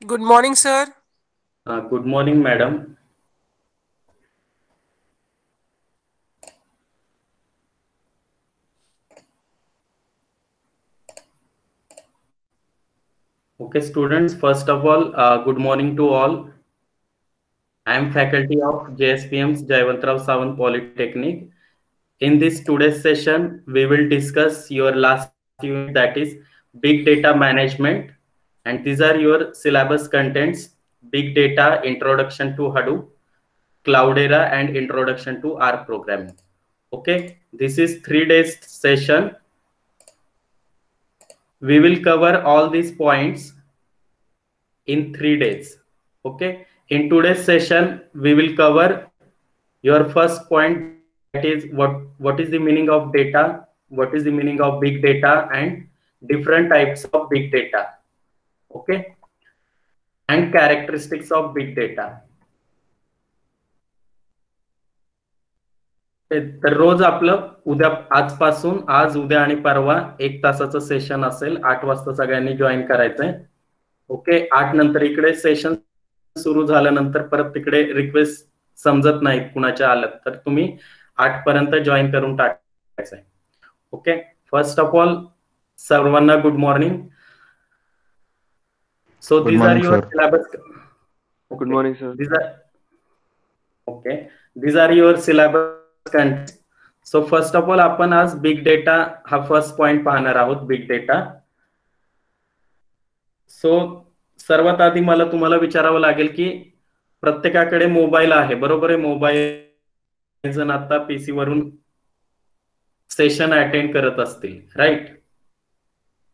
Good morning, sir. Good morning, madam. Okay, students, first of all, good morning to all. I am faculty of JSPM's Jayawantrao Sawant Polytechnic. In this today's session, we will discuss your last unit, that is Big Data Management. And these are your syllabus contents: Big Data, Introduction to Hadoop, Cloudera, and Introduction to R Programming. Okay, this is 3 days session. We will cover all these points in 3 days. Okay, in today's session we will cover your first point, that is what is the meaning of data, what is the meaning of big data, and different types of big data. Okay, and characteristics of big data. तर रोज आपलं उद्या आजपासून आज उद्या आणि परवा 1 तासाचं session असेल. 8 वाजता सगळ्यांनी जॉईन करायचंय. ओके, 8 नंतर इकडे सेशन सुरू झाल्यानंतर परत तिकडे रिक्वेस्ट समजत नाहीत कुणाच्या आलं तर तुम्ही 8 पर्यंत जॉईन करून टाकायचं आहे. ओके, फर्स्ट ऑफ ऑल सर्वांना good morning. So these are your syllabus. Good morning sir. These are your syllabus. So first of all आपण आज बिग डेटा हा फर्स्ट पॉइंट पाहणार आहोत. Big data. सो सर्वात आधी मला तुम्हाला विचारावं लागेल की प्रत्येकाकडे मोबाईल आहे, बरोबर आहे. मोबाईल जण आता पीसी वरून सेशन अटेंड करत असतील, राईट.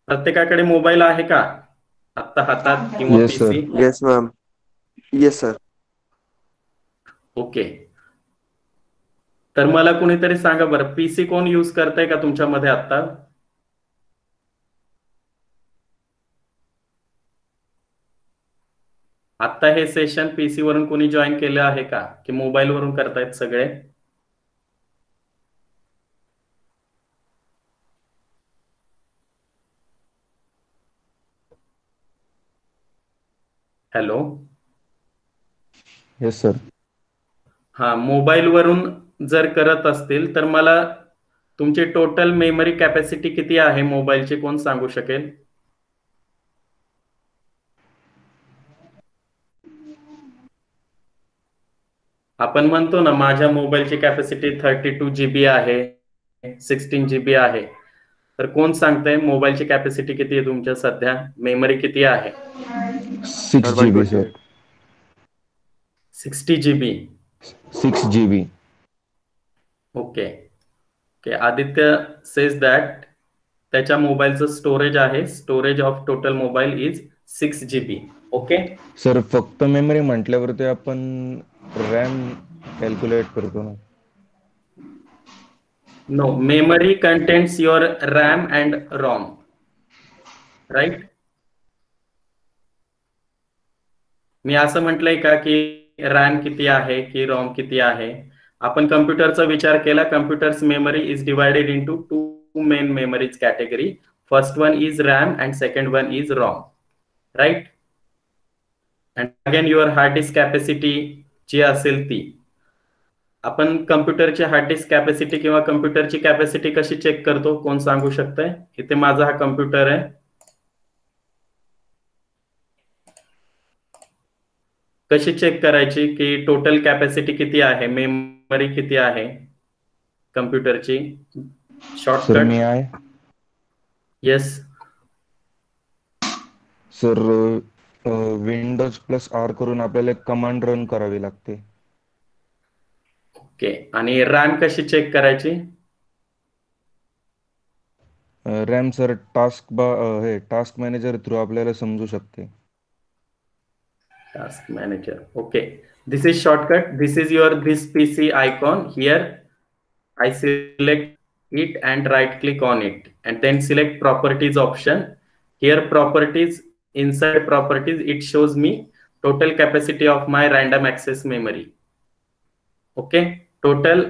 प्रत्येकाकडे मोबाईल आहे का आता हातात किंवा PC? Yes ma'am. Yes sir. Okay, तर मला कुणीतरी सांगा बरं, पीसी कोण यूज करताय का तुमच्यामध्ये आता? आता हे सेशन पीसी वरून कोणी जॉईन केलं आहे का, की मोबाईल वरून करतायत सगळे? हॅलो. Yes sir. हा, मोबाईल वरून जर करत असतील तर मला तुमची टोटल मेमरी कॅपॅसिटी किती आहे मोबाईलची, कोण सांगू शकेल? आपण म्हणतो ना माझ्या मोबाईलची कॅपॅसिटी 32 GB आहे, 16 GB आहे. तर कोण सांगतंय मोबाईलची कॅपॅसिटी किती आहे तुमच्या सध्या, मेमरी किती आहे? 6 GB sir. 60 GB. 6 GB. Okay okay. Aditya says that त्याच्या मोबाईलचं स्टोरेज आहे, storage of total mobile is 6 GB. Okay sir, फक्त मेमरी म्हटल्यावरती आपण रॅम कॅल्क्युलेट करतो ना. No, memory contains your RAM and ROM, right. मी असं म्हटलंय का की रॅम किती आहे की रॉम किती आहे? आपण कम्प्युटरचा विचार केला. Computers memory is divided into 2 main memories category. First one is RAM and second one is ROM, right. And again your hard disk capacity जी असेल ती. आपण कम्प्युटरची हार्ड डिस्क कॅपॅसिटी किंवा कम्प्युटरची कॅपॅसिटी कशी चेक करतो, कोण सांगू शकतंय? इथे माझा हा कम्प्युटर आहे. कशी चेक करायची की टोटल कॅपॅसिटी किती आहे, मेमरी किती आहे कम्प्युटरची? शॉर्टकट. मी आहे. येस सर, विंडोज +R करून आपल्याला एक कमांड रन करावी लागते. ओके. आणि रॅम कशी चेक करायची? RAM sir task manager through आपल्याला समजू शकते. Task manager. Okay, this is shortcut. This is your this PC icon. Here I select it and right click on it and then select properties option. Here properties, inside properties it shows me total capacity of my random access memory. Okay, total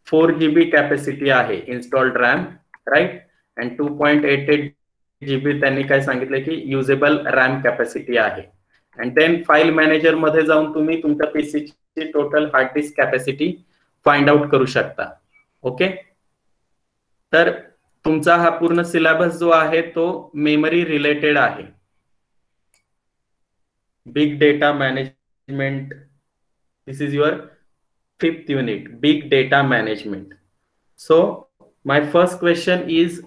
4 GB capacity आहे installed RAM, right. and 2.88 GB त्यांनी काय सांगितलं की usable RAM capacity आहे. And then file manager मध्ये जाऊन तुम्ही तुमच्या पीसीची total hard disk capacity find out करू शकता. ओके, तर तुमचा हा पूर्ण सिलेबस जो आहे तो मेमरी रिलेटेड आहे. Big data management, this is your 5th unit, big data management. So my first question is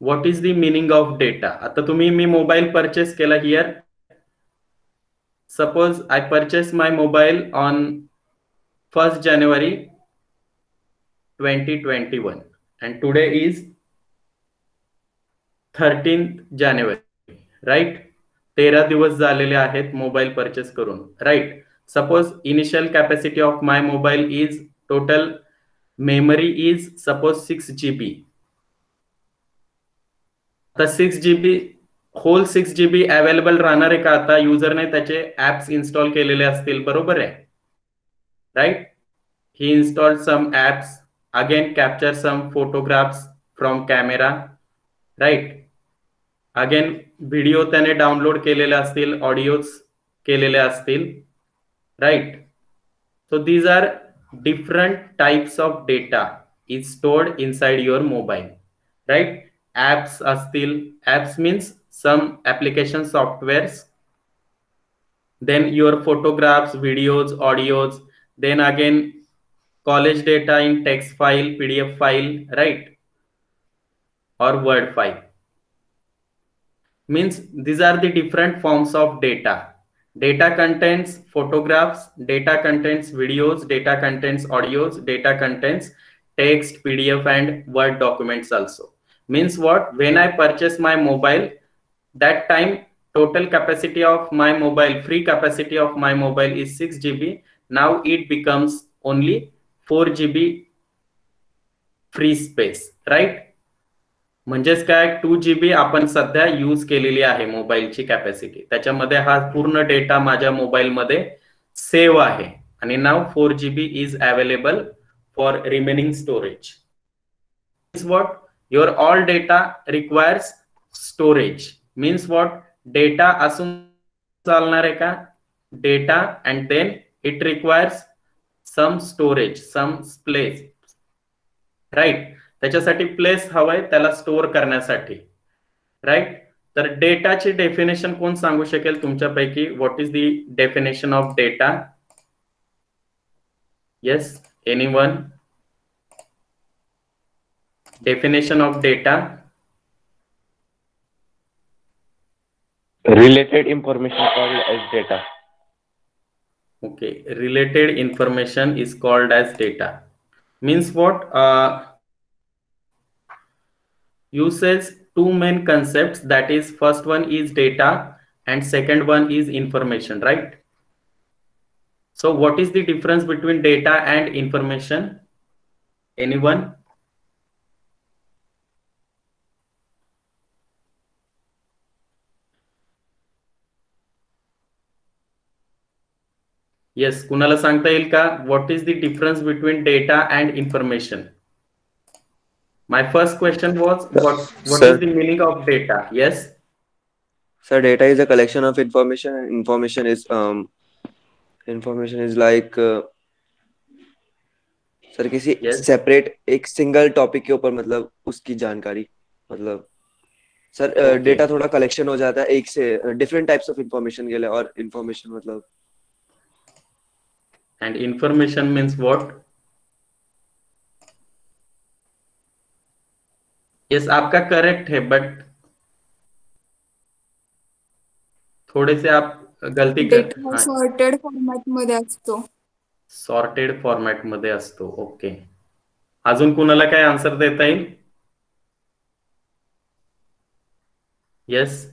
what is the meaning of data. आता तुम्ही, मी मोबाईल परचेस केला here. Suppose I purchase my mobile on 1st January 2021 and today is 13th January, right. 13 दिवस झालेले आहेत mobile purchase करून, right. Suppose initial capacity of my mobile is, total memory is suppose 6 GB. आता 6 GB, whole 6 GB available राहणार आहे का? आता युजरने त्याचे ऍप्स इन्स्टॉल केलेले असतील, बरोबर आहे, right. He installed some apps, again capture some photographs from camera, right. Again video त्याने डाउनलोड केलेले असतील, ऑडिओज केलेले असतील, right. So these are different types of data is stored inside your mobile, right. Apps असतील, apps means some application softwares, then your photographs, videos, audios, then again college data in text file, PDF file, right, or Word file. Means these are the different forms of data. Data contains photographs, data contains videos, data contains audios, data contains text, PDF and Word documents also. Means what? When I purchase my mobile, that time total capacity of my mobile, free capacity of my mobile is 6 GB. Now it becomes only 4 GB free space, right. म्हणजेच काय, 2 GB आपण सध्या use केलेली आहे मोबाईलची capacity, त्याच्यामध्ये हा पूर्ण डेटा माझ्या मोबाईल मध्ये सेव्ह आहे. आणि now 4 GB is available for remaining storage. What? Your all data requires storage. Means what? Data असून चालणार आहे का? Data and then it requires some storage, some place, right. त्याच्यासाठी प्लेस हवंय त्याला स्टोअर करण्यासाठी, राईट. तर डेटाची डेफिनेशन कोण सांगू शकेल तुमच्यापैकी? What is the definition of data? Yes, anyone? Definition of data? Related information called as data. Okay, related information is called as data. Means what? Uses two main concepts, that is first one is data and second one is information, right? So what is the difference between data and information? Anyone? Yes, कुणाला सांगता येईल का? What is the difference between data and information? My first question was what is the meaning of data? Yes, Sir, data is a collection of information, and information is like sir किसी separate एक single topic के ऊपर, मतलब उसकी जानकारी, मतलब sir data थोड़ा collection हो जाता है एक से डिफरेंट टाइप्स ऑफ इंफॉर्मेशन के लिए, और इंफॉर्मेशन मतलब. and information means what? yes, आपका करेक्ट है, बट थोड़े से आप गलती कर. डेटा सॉर्टेड फॉर्मॅट मध्ये असतो. सॉर्टेड फॉर्मॅट मध्ये असतो. ओके, अजून कुणाला काय आन्सर देता येईल? Yes,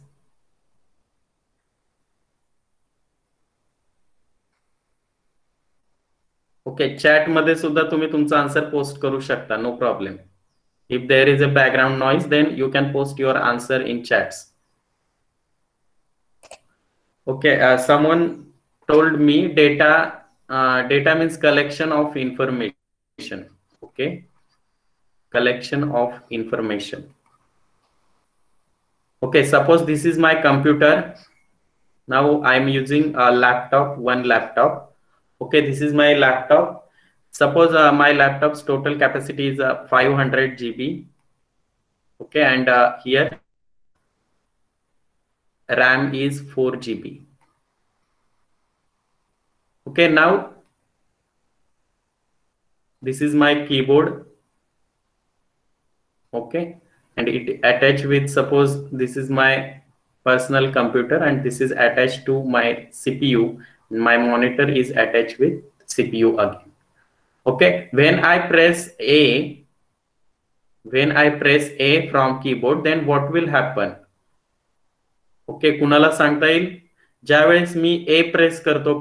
okay. चॅट मध्ये सुद्धा तुम्ही तुमचा आन्सर पोस्ट करू शकता, no problem. If there is a background noise then you can post your answer in chats. Okay, someone told me data means collection of information. Okay, collection of information. Okay, suppose this is my computer. Now I'm using a laptop, one laptop. Okay, this is my laptop. Suppose my laptop's total capacity is 500 GB. Okay, and here RAM is 4 GB. Okay, now this is my keyboard. Okay, and it attached with, suppose this is my personal computer and this is attached to my CPU. My monitor is attached with CPU again. Okay, when I press A from keyboard, then what will happen? Okay, कुणाला सांगता येईल? ज्यावेळेस मी ए press करतो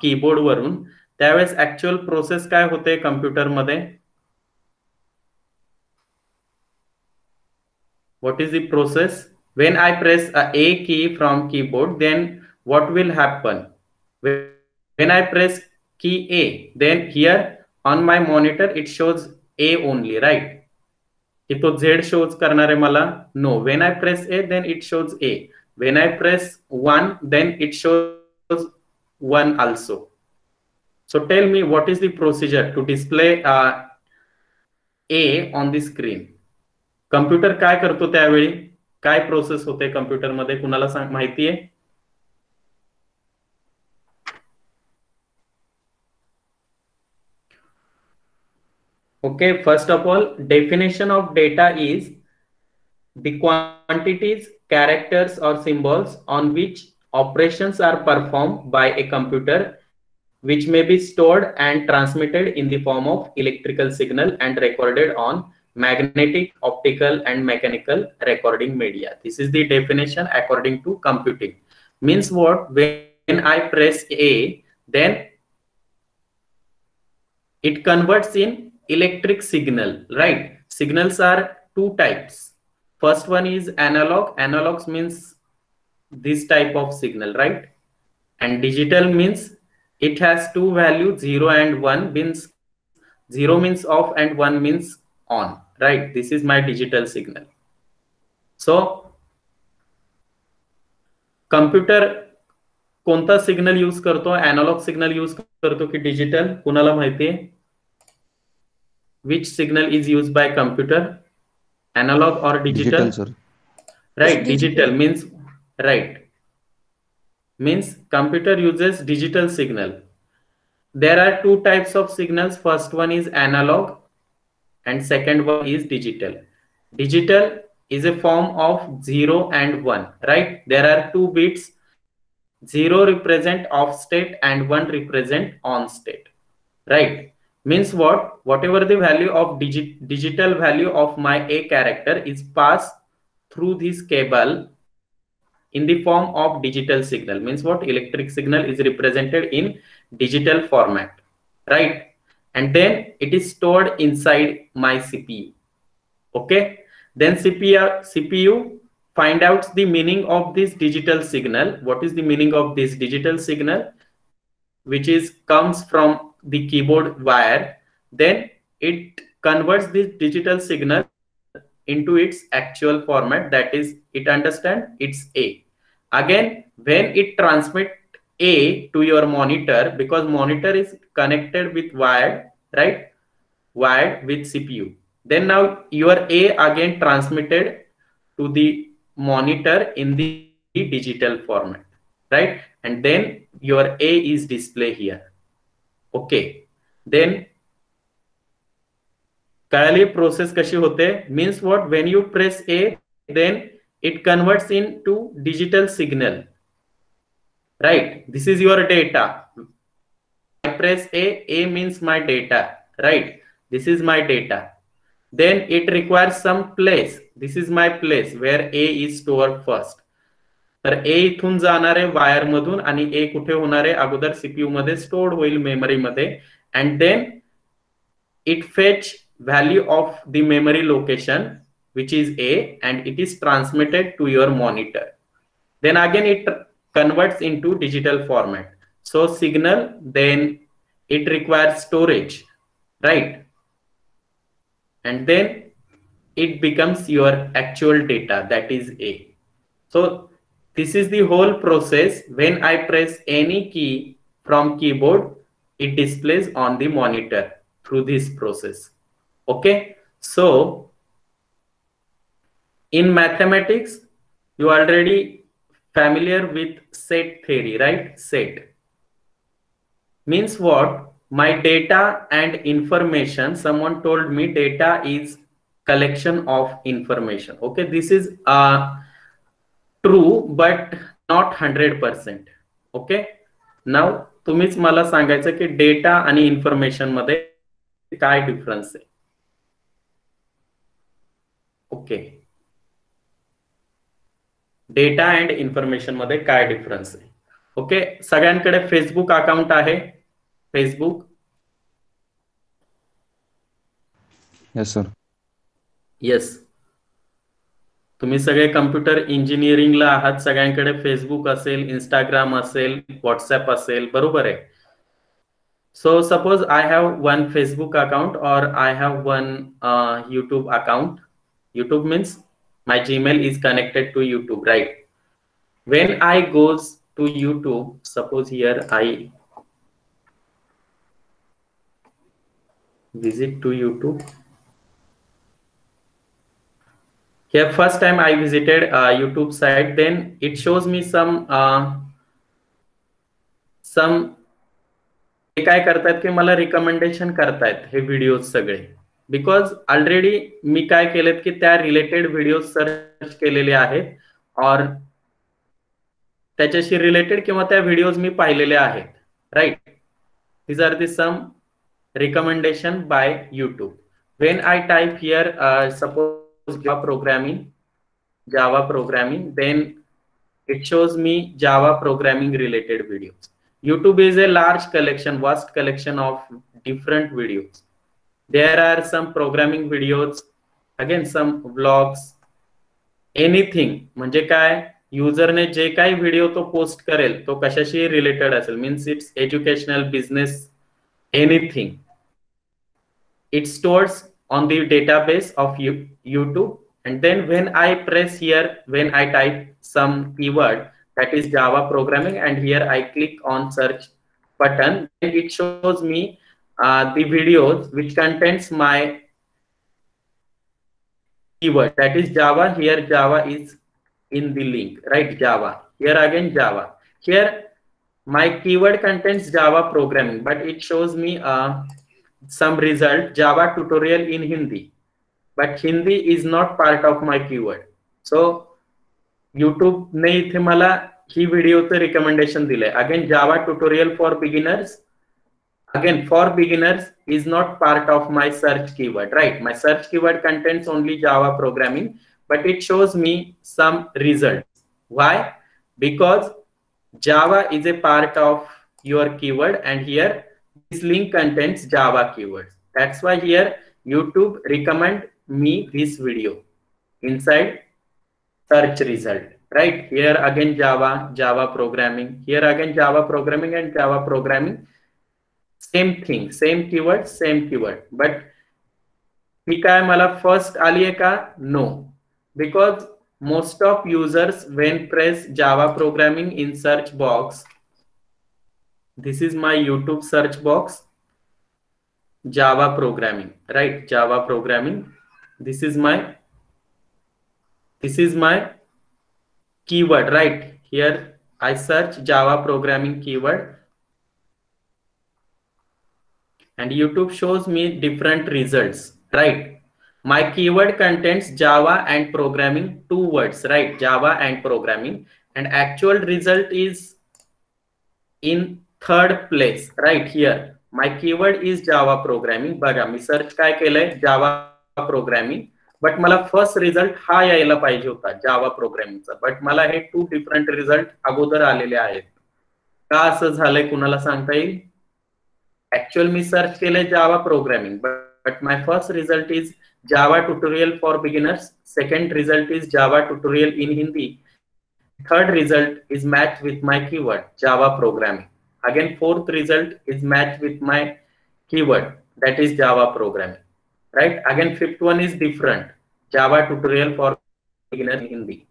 keyboard वरून, त्यावेळेस actual process काय होते computer मध्ये? What is the process? When I press a key from keyboard, then what will happen? When I press key A, then here on my monitor it shows A only, right? की तो Z shows करणार आहे मला? No. When I press A, then it shows A. When I press 1, then it shows 1 also. So tell me, what is the procedure to display A on the screen? Computer काय करतो त्यावेळी? काय process होते computer मध्ये? कुणाला माहिती आहे? Okay, first of all, definition of data is the quantities, characters or symbols on which operations are performed by a computer, which may be stored and transmitted in the form of electrical signal and recorded on magnetic, optical and mechanical recording media. This is the definition according to computing. Means what? When I press A, then it converts in electric signal, right? Signals are two types. First one is analog. Analog means this type of signal, right? And digital means it has two values, 0 and 1. Means 0 means off and 1 means on, right? This is my digital signal. So computer कोणता signal use करतो? Analogue signal use करतो की digital? कुणाला माहिती आहे? Which signal is used by computer? Analog or digital? Digital, sir. Right, digital means, right, means computer uses digital signal. There are two types of signals. First one is analog and second one is digital. Digital is a form of 0 and 1, right? There are 2 bits. 0 represent off state and 1 represent on state, right? Means what? Whatever the value of digital value of my A character is passed through this cable in the form of digital signal. Means what? Electric signal is represented in digital format, right? And then it is stored inside my CPU. Okay, then CPU find out the meaning of this digital signal. What is the meaning of this digital signal? Which is comes from the keyboard wire. Then it converts this digital signal into its actual format, that is it understand it's A. Again, when it transmit A to your monitor, because monitor is connected with wired, right? Wired with CPU. Then now your A again transmitted to the monitor in the digital format, right? And then your A is displayed here. Okay, then कळाली process कशी होते? Means what? When you press A, then it converts into digital signal, right? This is your data. I press A means my data, right? This is my data. Then it requires some place. This is my place where A is stored first. तर ए इथून जाणार आहे wire मधून आणि ए कुठे होणार आहे? अगोदर सीपीयू मध्ये स्टोर्ड होईल मेमरी मध्ये. And then it fetch value of the memory location which is A and it is transmitted to your monitor. Then again it converts into digital format. So signal, then it requires storage, right? And then it becomes your actual data, that is A. So this is the whole process. When I press any key from keyboard, it displays on the monitor through this process. Okay, so in mathematics you are already familiar with set theory, right? Set means what? My data and information, someone told me data is collection of information. Okay, this is true but not 100%. okay, now तुम्हीच मला सांगायचं की data आणि information मध्ये काय difference आहे. Okay, data and information मध्ये काय डिफरन्स आहे. ओके, सगळ्यांकडे फेसबुक अकाउंट आहे? फेसबुक? Yes sir. येस, तुम्ही सगळे कम्प्युटर इंजिनिअरिंगला आहात, सगळ्यांकडे फेसबुक असेल, इंस्टाग्राम असेल, व्हॉट्सअप असेल, बरोबर आहे. So suppose I have one Facebook account और I have one YouTube account. YouTube means my Gmail is connected to YouTube, right? When I goes to YouTube, suppose here I visit to YouTube. Here first time I visited YouTube site, then it shows me some ते काय करतात की मला recommendation करतायत हे videos सगळे, because already मी काय केलेत की त्या रिलेटेड व्हिडिओ सर्च केलेले आहेत और त्याच्याशी रिलेटेड किंवा त्या व्हिडिओज मी पाहिलेले आहेत, right? these are the some recommendation by YouTube. When I type here suppose Java programming, then it shows me Java programming related videos. YouTube is a large collection, vast collection of different videos. There are some programming videos, again some vlogs, anything. म्हणजे काय, युजरने जे काही video तो post करेल तो कशाशी related असेल, means it's educational, business, anything. It stores on the database of YouTube, and then when I press here, when I type some keyword that is Java programming, and here I click on search button, then it shows me the videos which contains my keyword, that is Java. Here Java is in the link, right? Java. Here again Java. Here my keyword contains Java programming, but it shows me some result Java tutorial in Hindi, but Hindi is not part of my keyword. So YouTube ने इथे मला ही व्हिडिओचं recommendation दिलंय. Again Java tutorial for beginners, again for beginners is not part of my search keyword, right? My search keyword contains only Java programming, but it shows me some results. Why? Because Java is a part of your keyword, and here this link contains Java keywords. That's why here YouTube recommend me this video inside search result, right? Here again Java programming, here again Java programming and Java programming, same thing, same keyword, but ही काय मला first आली आहे का? No, because most of users when press Java programming in search box, this is my YouTube search box, Java programming, right? Java programming, this is my keyword, right? Here I search Java programming keyword, and YouTube shows me different results, right? My keyword contains Java and programming, two words, right? Java and programming, and actual result is in third place, right? Here my keyword is Java programming. बघा मी search काय केलंय? Java programming, but मला first result हा यायला पाहिजे होता Java programmingचा, but मला हे to different result अगोदर आलेले आहेत. का असं झालंय कुणाला सांगता येईल? ऍक्च्युअल मी सर्च केलंय Java programming, but my first result is Java tutorial for beginners, second result is Java tutorial in Hindi, third result is matched with my keyword Java programming, again fourth result is matched with my keyword that is Java programming, right? Again fifth one is different, Java tutorial for beginners in Hindi.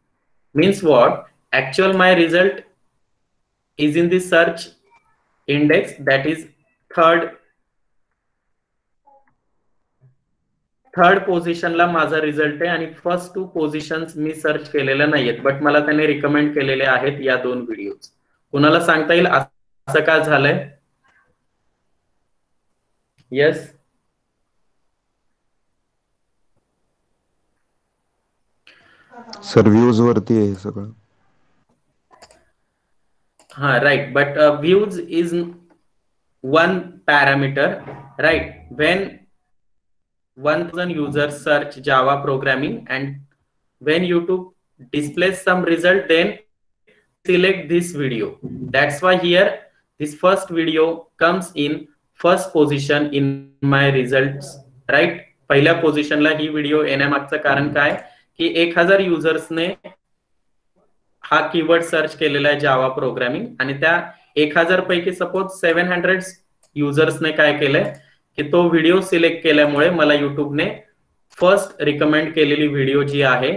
Means what? actual my result is in the search index, that is third पोझिशनला माझा result आहे आणि first 2 positions मी search केलेल्या नाहीयेत, but मला त्याने recommend केलेले आहेत या 2 व्हिडिओज. कुणाला सांगता येईल असं का झालंय? येस. सर व्ह्यूज वरती आहे सगळं. हा, right. But views is one parameter, right? When 1000 users search Java programming and when YouTube displays some result, then select this video. That's why here this first video comes in first position in my results, right? पहिल्या पोझिशनला ही video येण्यामागचं कारण काय की 1000 युजर्सने हा keyword search केलेला आहे Java programming आणि त्या 1000 पैकी सपोज 700 युजर्सने काय केलंय की तो व्हिडिओ सिलेक्ट केल्यामुळे मला युट्यूबने फर्स्ट रिकमेंड केलेली व्हिडिओ जी आहे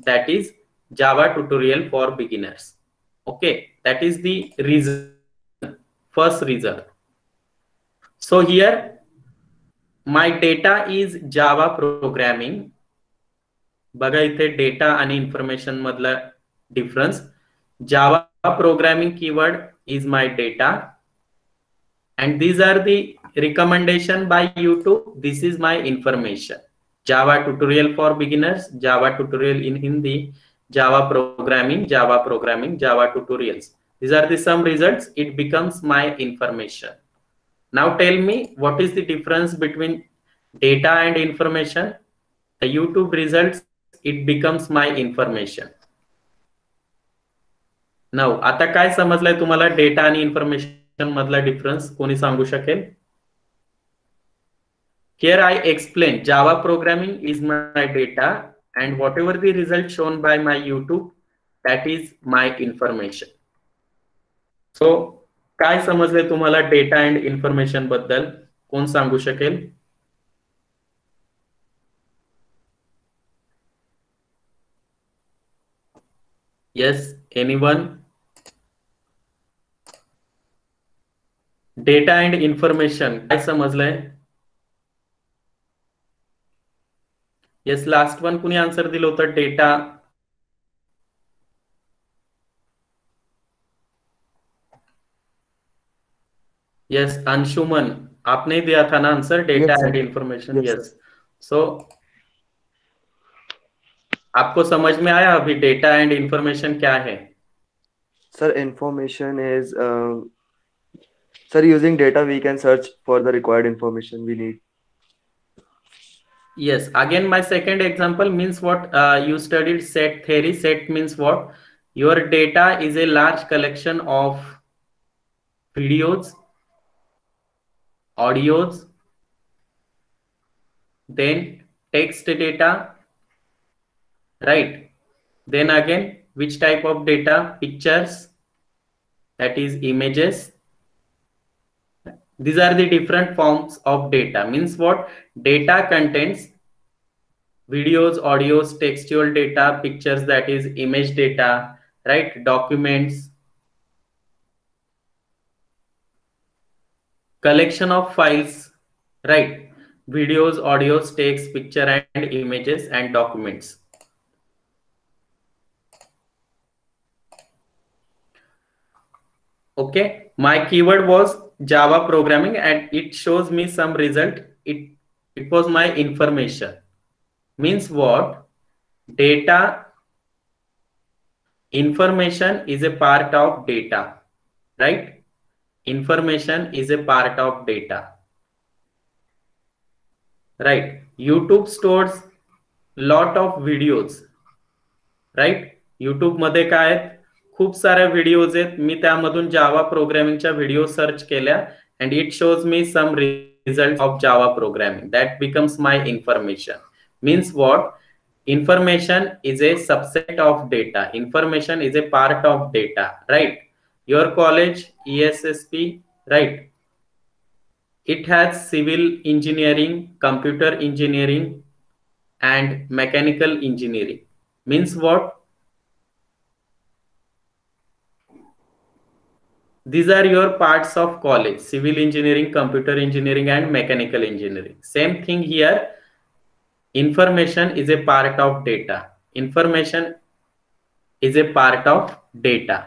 that is Java tutorial for beginners. Okay, that is the reason, first reason. So here my data is Java programming. बघा इथे डेटा आणि इन्फॉर्मेशन मधला difference. Java programming keyword is my data and these are the recommendation by YouTube. This is my information. Java tutorial for beginners, Java tutorial in Hindi, Java programming, Java tutorials. These are the some results. It becomes my information. Now tell me what is the difference between data and information? The YouTube results, it becomes my information. Now आता काय समजलंय तुम्हाला data आणि information मधला difference? कोणी सांगू शकेल? Here I explain Java programming is my data and whatever the result shown by my YouTube, that is my information. So काय समजले तुम्हाला डेटा अँड इन्फॉर्मेशन बद्दल? कोण सांगू शकेल? Yes, anyone? Data and information काय समजलंय? येस, लास्ट वन कुणी आन्सर दिलं होतं डेटा. यस, अंशुमन आपने दिया था ना answer, data and information. Yes. So आपको समझ में आया अभी डेटा एंड इंफॉर्मेशन क्या है? Sir information is sir, using data we can search for the required information we need. Yes, again my second example means what? You studied set theory. Set means what? Your data is a large collection of videos, audios, then text data, right? Then again which type of data? Pictures, that is images. These are the different forms of data. Means what? Data contains videos, audios, textual data, pictures, that is image data, right? Documents, collection of files, right? Videos, audios, text, picture and images and documents. Okay, my keyword was Java programming and it shows me some result. It was my information. Means what? Data, information is a part of data, right? Information is a part of data, right? YouTube stores lot of videos, right? YouTube मध्ये काय आहेत? खूप साऱ्या videos आहेत. मी त्यामधून जावा प्रोग्रामिंगच्या video search केल्या and it shows me some results of Java programming. That becomes my information. Means what? Information is a subset of data. Information is a part of data, right? Your college ESSP, right? It has civil engineering, computer engineering and mechanical engineering. Means what? these are your parts of college: civil engineering, computer engineering, and mechanical engineering. Same thing here. Information is a part of data. Information is a part of data.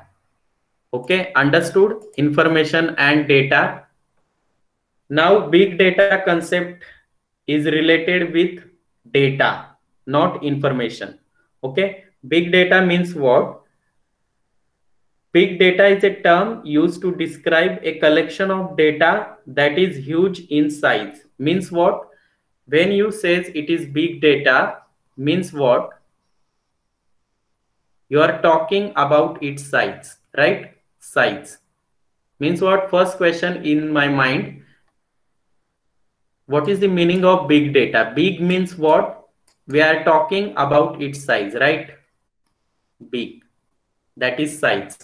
Okay, understood? Information and data. Now big data concept is related with data, not information. Okay, big data means what? Big data is a term used to describe a collection of data that is huge in size. Means what? When you says it is big data, means what? You are talking about its size, right? Size means what? First question in my mind, what is the meaning of big data? Big means what? We are talking about its size, right? Big, that is size.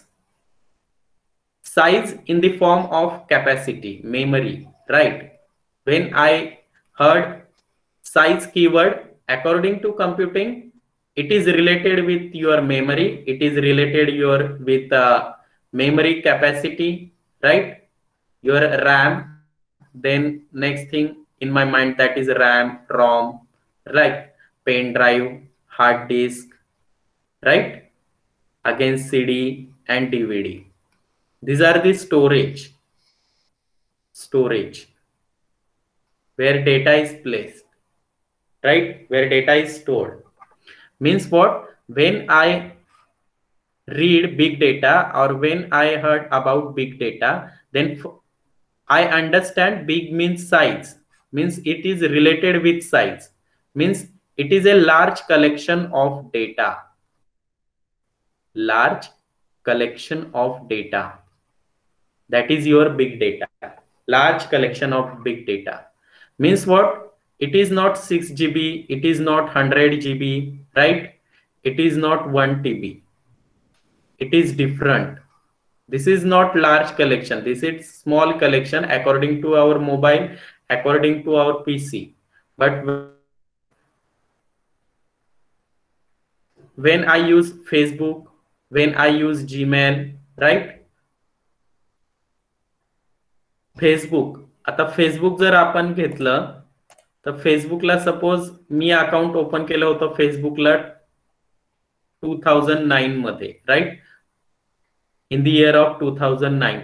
Size in the form of capacity, memory, right? When I heard size keyword, according to computing, it is related with your memory. It is related with memory capacity, right? Your RAM. Then next thing in my mind, that is RAM, ROM, right? Pen drive, hard disk, right? Again CD and DVD. These are the storage where data is placed, right? Where data is stored. Means what? When I read big data or when I heard about big data, then I understand big means size, means it is related with size, means it is a large collection of data. Large collection of data. That is your big data. Large collection of big data. Means what? It is not 6 GB, it is not 100 GB, right? It is not 1 TB. It is different. This is not large collection. This is small collection according to our mobile, according to our PC. But when I use Facebook, when I use Gmail, right? Facebook, आता Facebook जर आपण घेतलं तर फेसबुकला suppose मी account open केलं होतं फेसबुकला 2009 मध्ये, right? In the year of 2009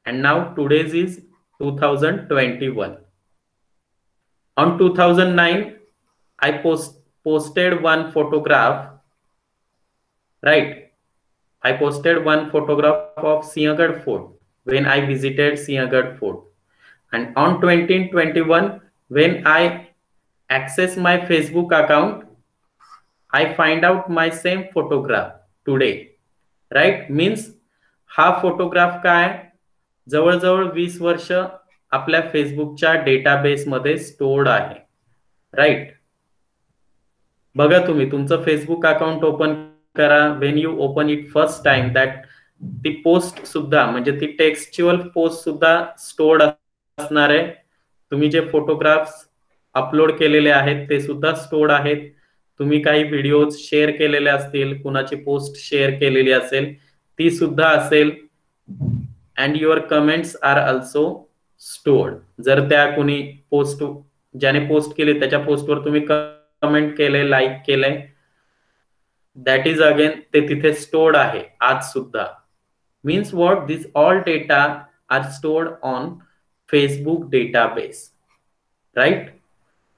and now today's is 2021. On 2009 I posted one photograph, right? I posted one photograph of Sinhagad Fort when I visited Sinhagad Fort. And on 2021, when I access my Facebook account, I find out my same photograph today, right? Means हा photograph काय जवळजवळ 20 वर्ष आपल्या फेसबुकच्या database मध्ये stored आहे, right? बघा तुम्ही तुमचं फेसबुक अकाउंट ओपन करा. When you open it first time, that ती पोस्ट सुद्धा म्हणजे ती टेक्स्च्युअल पोस्ट सुद्धा स्टोर्ड असणार आहे. तुम्ही जे फोटोग्राफ्स अपलोड केलेले आहेत ते सुद्धा स्टोर्ड आहेत. तुम्ही काही व्हिडिओज शेअर केलेले असतील, कुणाची पोस्ट शेअर केलेली असेल ती सुद्धा असेल. And your comments are also stored. जर त्या कोणी पोस्ट ज्याने पोस्ट केले त्याच्या पोस्टवर तुम्ही कमेंट केले, लाईक केले, दॅट इज अगेन ते तिथे स्टोर्ड आहे आज सुद्धा. Means what? This all data are stored on Facebook database, right?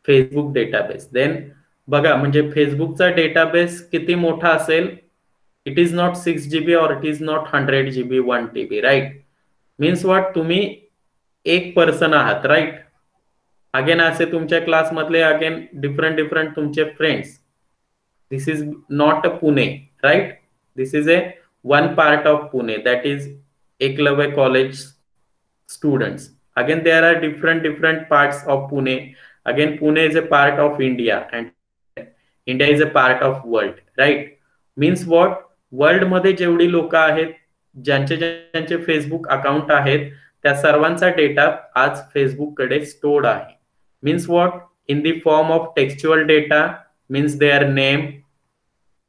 Facebook database. Then बघा म्हणजे फेसबुकचा डेटाबेस किती मोठा असेल. It is not 6 GB or it is not 100 GB, 1 TB, right? Means what? तुम्ही एक पर्सन आहात, राईट? अगेन असे तुमच्या क्लासमधले अगेन डिफरंट तुमचे friends. This is not a Pune, right? This is a one part of Pune, that is Eklavya College students. Again there are different parts of Pune. Again Pune is a part of India and India is a part of world, right? Means what? World मध्ये जेवढी लोक आहेत, ज्यांचे Facebook account आहेत, त्या सर्वांचा data आज Facebook कडे स्टोर्ड आहे. Means what? In the form of textual data. Means their name,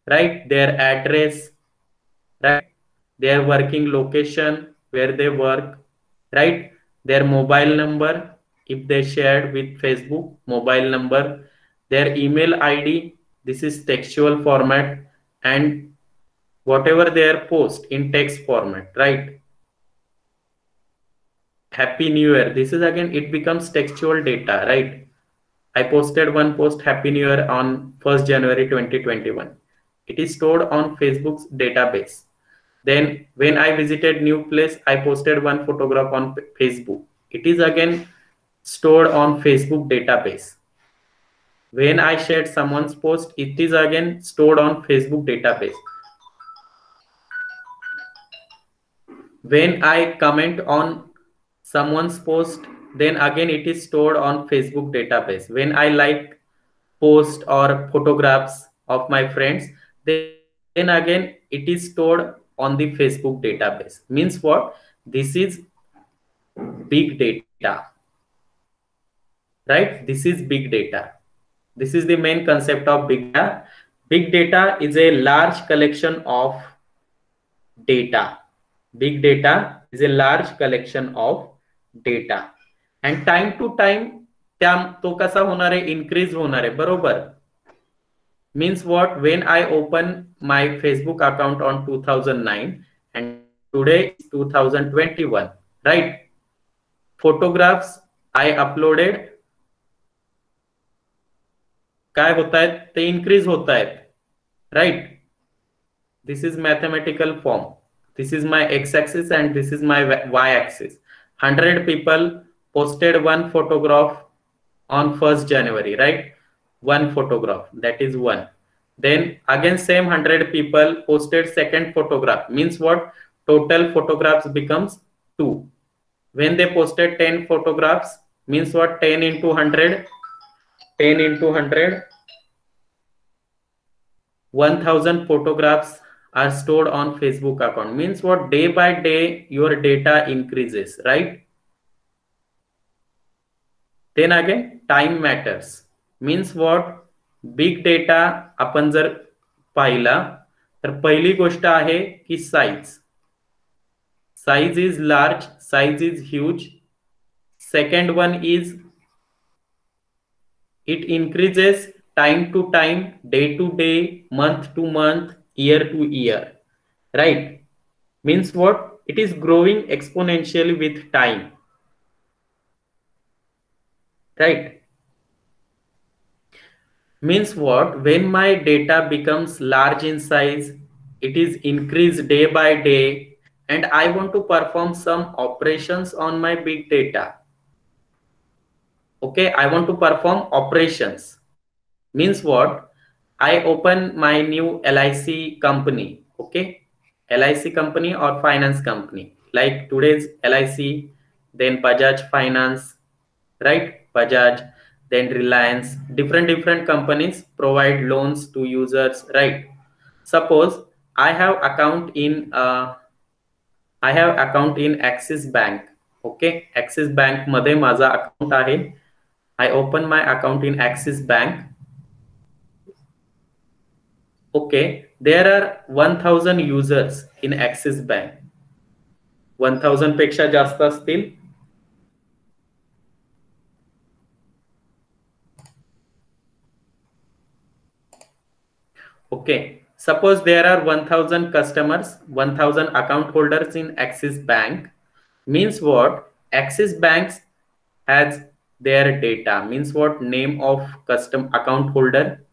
right? Their address, right? Their working location, where they work, right? Their mobile number, if they shared with Facebook, mobile number, their email ID, this is textual format, and whatever their post in text format, right? Happy New Year, this is again, it becomes textual data, right? I posted one post, Happy New Year, on 1st January 2021. It is stored on Facebook's database. Then when I visited new place, I posted one photograph on Facebook. It is again stored on Facebook database. When I shared someone's post, it is again stored on Facebook database. When I comment on someone's post, then again it is stored on Facebook database. When I like post or photographs of my friends, then again it is stored on the Facebook database. Means what? This is big data, right? This is big data. This is the main concept of big data. Big data is a large collection of data. Big data is a large collection of data. And time to time तो कसा होणार आहे? Increase होणार आहे, बरोबर? Means what? When I open my Facebook account on 2009 and today is 2021, right? Photographs I uploaded काय होत आहेत? ते इन्क्रीज होत आहेत, right? This is mathematical form. This is my x-axis and this is my y-axis. 100 people posted one photograph on 1st January, right? One photograph, that is one. Then again same 100 people posted second photograph. Means what? Total photographs becomes 2. When they posted 10 photographs, means what? 10 into 100, 10 into 100, 1000 photographs are stored on Facebook account. Means what? Day by day your data increases, right? Then again time matters. Means what? Big data आपण जर पाहिला तर पहिली गोष्ट आहे की size. Size is large, size is huge. Second one is it increases time to time, day to day, month to month, year to year, right? Means what? It is growing exponentially with time, right? Means what? When my data becomes large in size, it is increased day by day, and I want to perform some operations on my big data. Okay, I want to perform operations. Means what? I open my new LIC company, okay? LIC company or finance company, like today's LIC, then Bajaj Finance, right? Bajaj, then Reliance, different companies provide loans to users, right? Suppose I have account in Axis Bank, okay? Axis Bank मध्ये माझा account आहे. I open my account in Axis Bank. Okay, there are 1000 users in Axis Bank. 1000 पेक्षा जास्त असतील. Okay, suppose there are 1000 customers, 1000 account holders in Axis Bank. Means what? Axis Bank has their data. Means what? Name of custom account holder,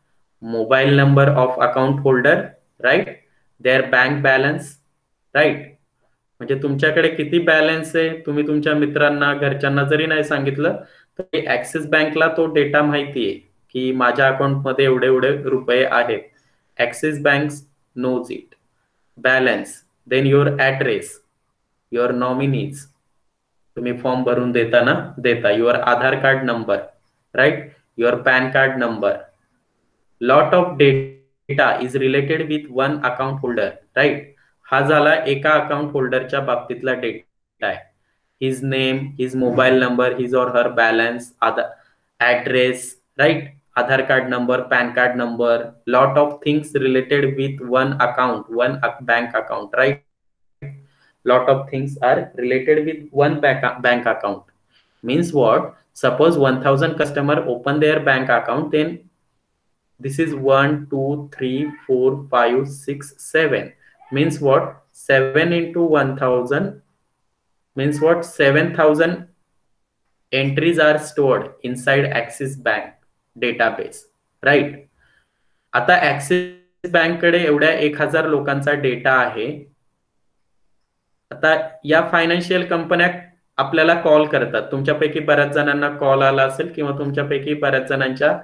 mobile number of account holder, right? Their bank balance, right? म्हणजे तुमच्याकडे किती balance आहे तुम्ही तुमच्या मित्रांना घरच्यांना जरी नाही सांगितलं तर ऍक्सिस बँकला तो डेटा माहिती आहे की माझ्या अकाउंट मध्ये एवढे एवढे रुपये आहेत. Axis bank knows it. Balance, then your address, your nominees, तुम्ही फॉर्म भरून देता your Aadhaar card number, right? Your PAN card number. Lot of data is related with one account holder, right? हा झाला एका अकाउंट होल्डरच्या बाबतीतला डेटा आहे. His name, his mobile number, his or her balance, address, right? Aadhaar card number, PAN card number, lot of things related with one account, one bank account, right? lot of things are related with one bank account. Means what? Suppose 1000 customer open their bank account, then this is 1 2 3 4 5 6 7. Means what? 7 into 1000 means what? 7000 entries are stored inside Axis Bank database, right? आता axis bank कडे एवढ्या 1000 लोकांचा data आहे. आता या financial कंपन्या आपल्याला call करतात. तुमच्यापैकी बऱ्याच जणांना कॉल आला असेल किंवा तुमच्यापैकी बऱ्याच जणांच्या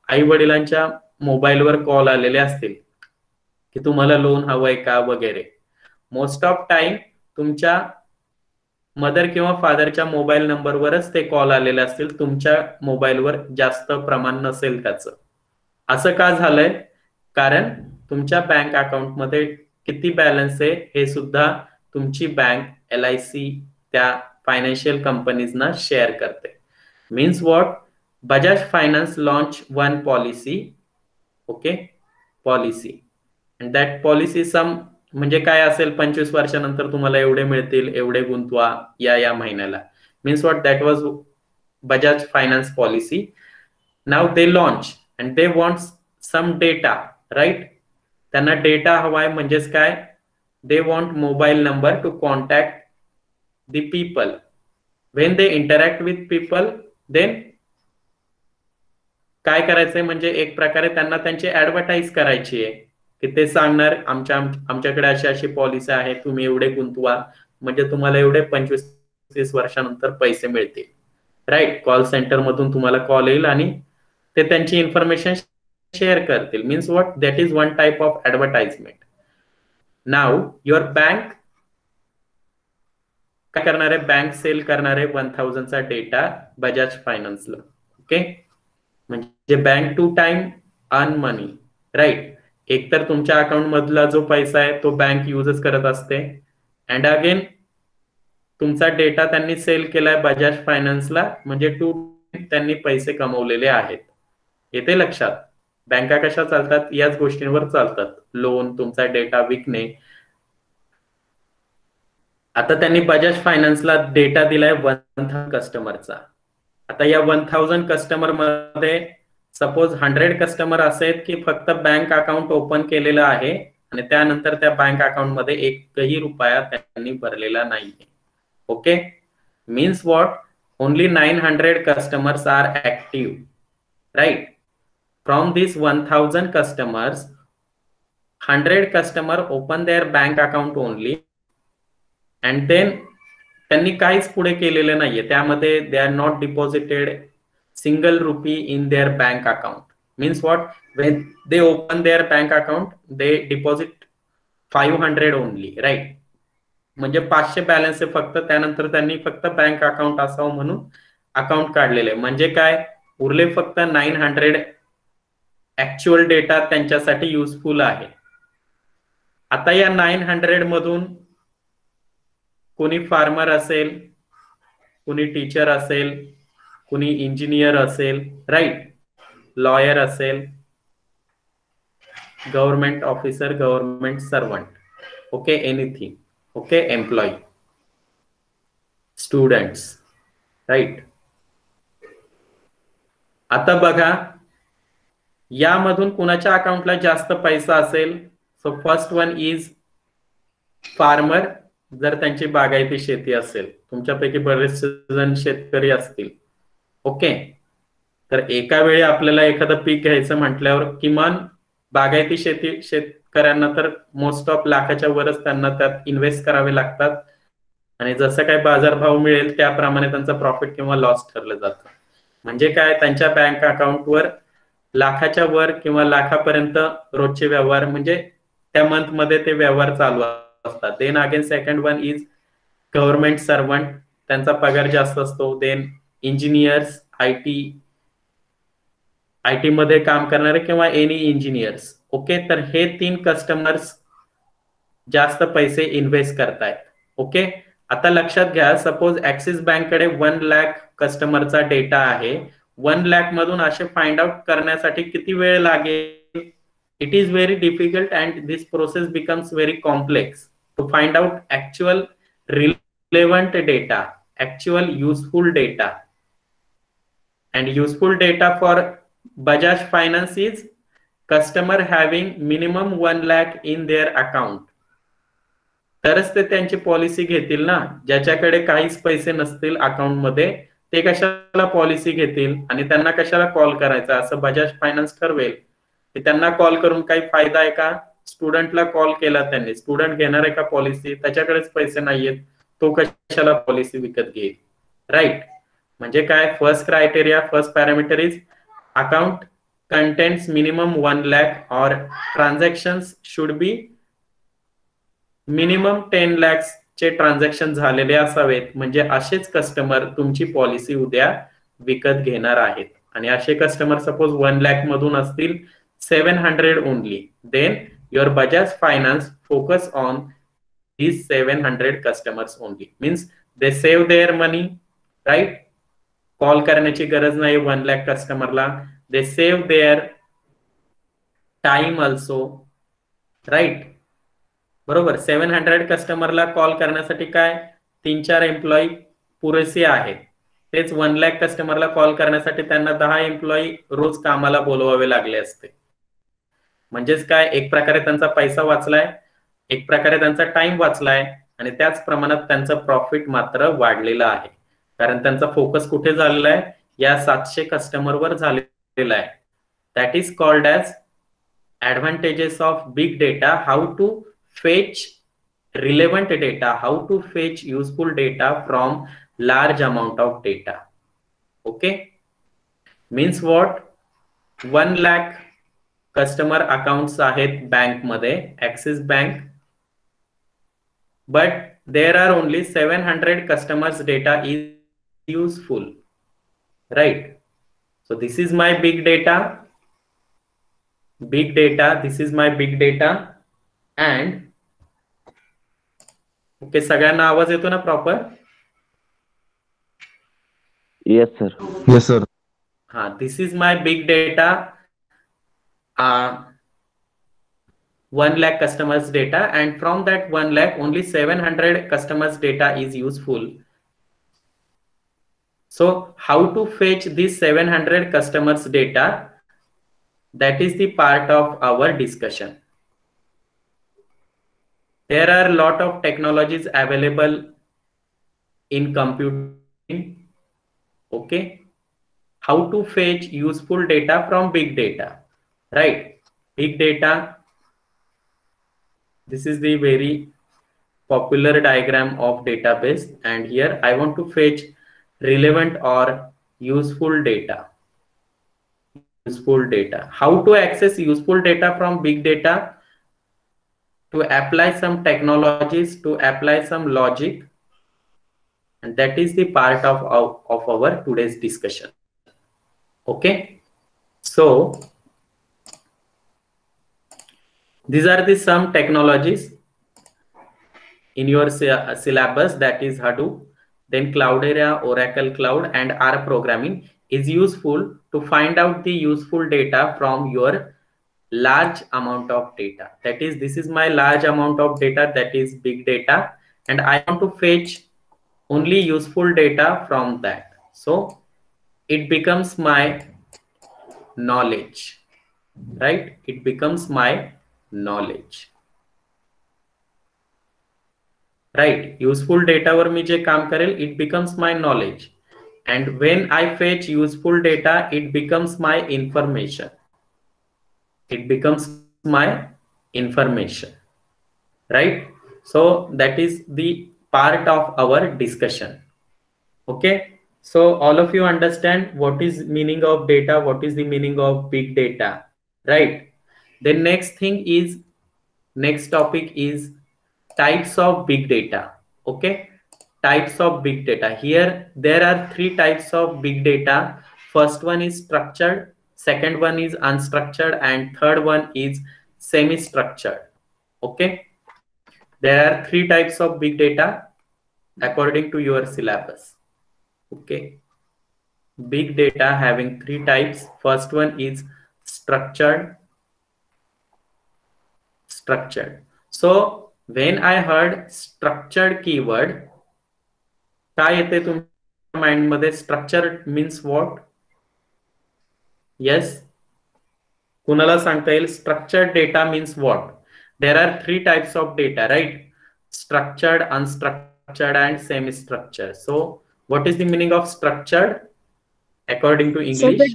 आई वडिलांच्या मोबाईलवर कॉल आलेले असतील की तुम्हाला लोन हवंय का वगैरे. मोस्ट ऑफ टाइम तुमच्या मदर किंवा फादरच्या मोबाईल नंबरवरच ते कॉल आलेले असतील. तुमच्या मोबाईलवर जास्त प्रमाण नसेल त्याचं. असं का झालंय? कारण तुमच्या बँक अकाउंट मध्ये किती बॅलन्स आहे हे सुद्धा तुमची बँक LIC त्या फायनान्शियल कंपनीजना शेअर करते. Means what? Bajaj finance launch one policy, okay, policy, and that policy some म्हणजे काय असेल, 25 वर्षानंतर तुम्हाला एवढे मिळतील, एवढे गुंतवा या महिन्याला. Means what? That was Bajaj Finance policy. Now they launch and they want some data, right? त्यांना डेटा हवाय. म्हणजेच काय? They want mobile number to contact the people. When they interact with people, then काय करायचंय म्हणजे एक प्रकारे त्यांना त्यांची ऍडव्हर्टाईज करायची आहे की ते सांगणार आमच्याकडे अशी अशी पॉलिसी आहे, तुम्ही एवढे गुंतवा म्हणजे तुम्हाला एवढे 25-30 वर्षानंतर पैसे मिळतील, राईट? कॉल सेंटर मधून तुम्हाला कॉल येईल आणि ते त्यांची इन्फॉर्मेशन शेअर करतील. Means what? That is one type of advertisement. Now your bank काय करणार आहे? बँक सेल करणार आहे 1000 चा डेटा बजाज फायनान्सला, ओके? म्हणजे bank to time earn money, right? एकतर तुमच्या अकाउंट मधला जो पैसा आहे तो बँक युजच करत असते, अँड अगेन तुमचा डेटा त्यांनी सेल केलाय बजाज फायनान्सला, म्हणजे टू त्यांनी पैसे कमवलेले आहेत. येते लक्षात? बँका कशा चालतात? याच गोष्टींवर चालतात. लोन, तुमचा डेटा विकणे. आता त्यांनी बजाज फायनान्सला डेटा दिलाय 1000 कस्टमरचा. आता या 1000 कस्टमर मध्ये सपोज 100 कस्टमर असेल की फक्त बँक अकाउंट ओपन केलेलं आहे आणि त्यानंतर त्या बँक अकाउंट मध्ये एकही रुपया त्यांनी भरलेला नाहीये, okay? Means what? Only 900 customers are active, right? From these 1000 customers, 100 customer open their bank account only, and then त्यांनी काहीच पुढे केलेलं नाहीये. त्यामध्ये they are not deposited single rupee in their bank account. Means what? When they open their bank account, they deposit 500 only, right? म्हणजे 500 balance आहे फक्त. त्यानंतर त्यांनी फक्त बँक अकाउंट असावं म्हणून अकाउंट काढलेले. म्हणजे काय? उरले फक्त 900 ऍक्च्युअल डेटा त्यांच्यासाठी युजफुल आहे. आता या 900 मधून कोणी फार्मर असेल, कोणी टीचर असेल, कोणी इंजिनियर असेल, राईट? लॉयर असेल, government officer, government servant, okay, anything, okay, employee, students, right? आता बघा यामधून कुणाच्या अकाउंटला जास्त पैसा असेल? So first one is farmer. जर त्यांची बागायती शेती असेल, तुमच्यापैकी बरेचसे जण शेतकरी असतील, ओके? तर एका वेळी आपल्याला एखादं पीक घ्यायचं म्हटल्यावर किमान बागायती शेतकऱ्यांना तर मोस्ट ऑफ लाखाच्या वरच त्यांना त्यात इन्व्हेस्ट करावे लागतात आणि जसं काय बाजारभाव मिळेल त्याप्रमाणे त्यांचा प्रॉफिट किंवा लॉस ठरलं जातं. म्हणजे काय? त्यांच्या बँक अकाउंटवर लाखाच्या वर किंवा लाखापर्यंत रोजचे व्यवहार म्हणजे त्या मंथ मध्ये ते व्यवहार चालू असतात. Then again second one is government servant. त्यांचा पगार जास्त असतो. देन इंजिनियर्स, आयटी मध्ये काम करणारे किंवा एनी इंजिनियर्स, ओके? तर हे 3 कस्टमर्स जास्त पैसे इन्व्हेस्ट करतायत, ओके? आता लक्षात घ्या, सपोज ऍक्सिस बँक कडे 1 लाख कस्टमरचा डेटा आहे. 1 लाख मधून असे फाइंड आउट करण्यासाठी किती वेळ लागेल? It is very difficult and this process becomes very complex to find out actual relevant data, actual useful data. And useful data for Bajaj Finance is customer having minimum 1 lakh in their account. तरच ते त्यांची policy घेतील ना. ज्याच्याकडे काहीच पैसे नसतील account मध्ये ते कशाला पॉलिसी घेतील आणि त्यांना कशाला कॉल करायचा असं बजाज फायनान्स ठरवेल. की त्यांना कॉल करून काही फायदा आहे का? स्टुडंटला कॉल केला त्यांनी, स्टुडंट घेणार आहे का पॉलिसी? त्याच्याकडेच पैसे नाहीयेत, तो कशाला पॉलिसी विकत घेईल? राईट. म्हणजे काय? First criteria, first parameter is account contains minimum 1 lakh और transactions should be minimum 10 lakhs चे ट्रान्झॅक्शन झालेले असावेत. म्हणजे असेच कस्टमर तुमची पॉलिसी उद्या विकत घेणार आहेत. आणि असे कस्टमर सपोज 1 lakh मधून असतील 700 only, then your Bajaj Finance focus on these 700 customers only. Means they save their money, right? Call करण्याची गरज नाही 1 lakh कस्टमरला. They save their time also, right? बरोबर. 700 कस्टमरला कॉल करण्यासाठी काय 3-4 एम्प्लॉई पुरेसे आहेत. तेच 1 lakh कस्टमरला कॉल करण्यासाठी त्यांना 10 एम्प्लॉई रोज कामाला बोलवावे लागले असते. म्हणजेच काय, एक प्रकारे त्यांचा पैसा वाचलाय, एक प्रकारे त्यांचा टाइम वाचलाय आणि त्याच प्रमाणात त्यांचं प्रॉफिट मात्र वाढलेलं आहे. कारण त्यांचा फोकस कुठे झालेला आहे? या 700 कस्टमरवर झालेला आहे. That is called as advantages of big data. How to fetch relevant data, how to fetch useful data from large amount of data. Okay, means what? 1 lakh customer accounts आहेत बँक मध्ये, axis bank, but there are only 700 customers data is useful, right? So this is my big data, this is my big data. And okay, सगळ्यांना आवाज येतो ना proper? Yes sir. Yes sir. हा, this is my big data, 1 lakh customers data, and from that 1 lakh only 700 customers data is useful. So how to fetch this 700 customers data? That is the part of our discussion. There are a lot of technologies available in computing. Okay, how to fetch useful data from big data, right? Big data, this is the very popular diagram of database, and here I want to fetch relevant or useful data. How to access useful data from big data? To apply some technologies, to apply some logic, and that is the part of our today's discussion. Okay, so these are the some technologies in your syllabus, that is Hadoop, then Cloudera, Oracle Cloud, and R programming is useful to find out the useful data from your large amount of data. That is, this is my large amount of data, that is big data, and I want to fetch only useful data from that. So it becomes my knowledge, right? It becomes my knowledge, right? Useful data वर मी जे काम करेल, it becomes my knowledge, and when I fetch useful data, it becomes my information. It becomes my information, right? So that is the part of our discussion. Okay, so all of you understand what is meaning of data, what is the meaning of big data, right? The next thing is, next topic is types of big data. Okay, types of big data. Here there are 3 types of big data. First one is structured, second one is unstructured, and third one is semi-structured. Okay, there are 3 types of big data according to your syllabus. Okay, big data having 3 types. First one is structured. So When I heard structured keyword, काय येते तुमच्या mind मध्ये? Structured means what? Yes, कुणाला सांगता येईल? Structured data means what? There are 3 types of data, right? Structured, unstructured and semi-structured. So what is the meaning of structured according to So English?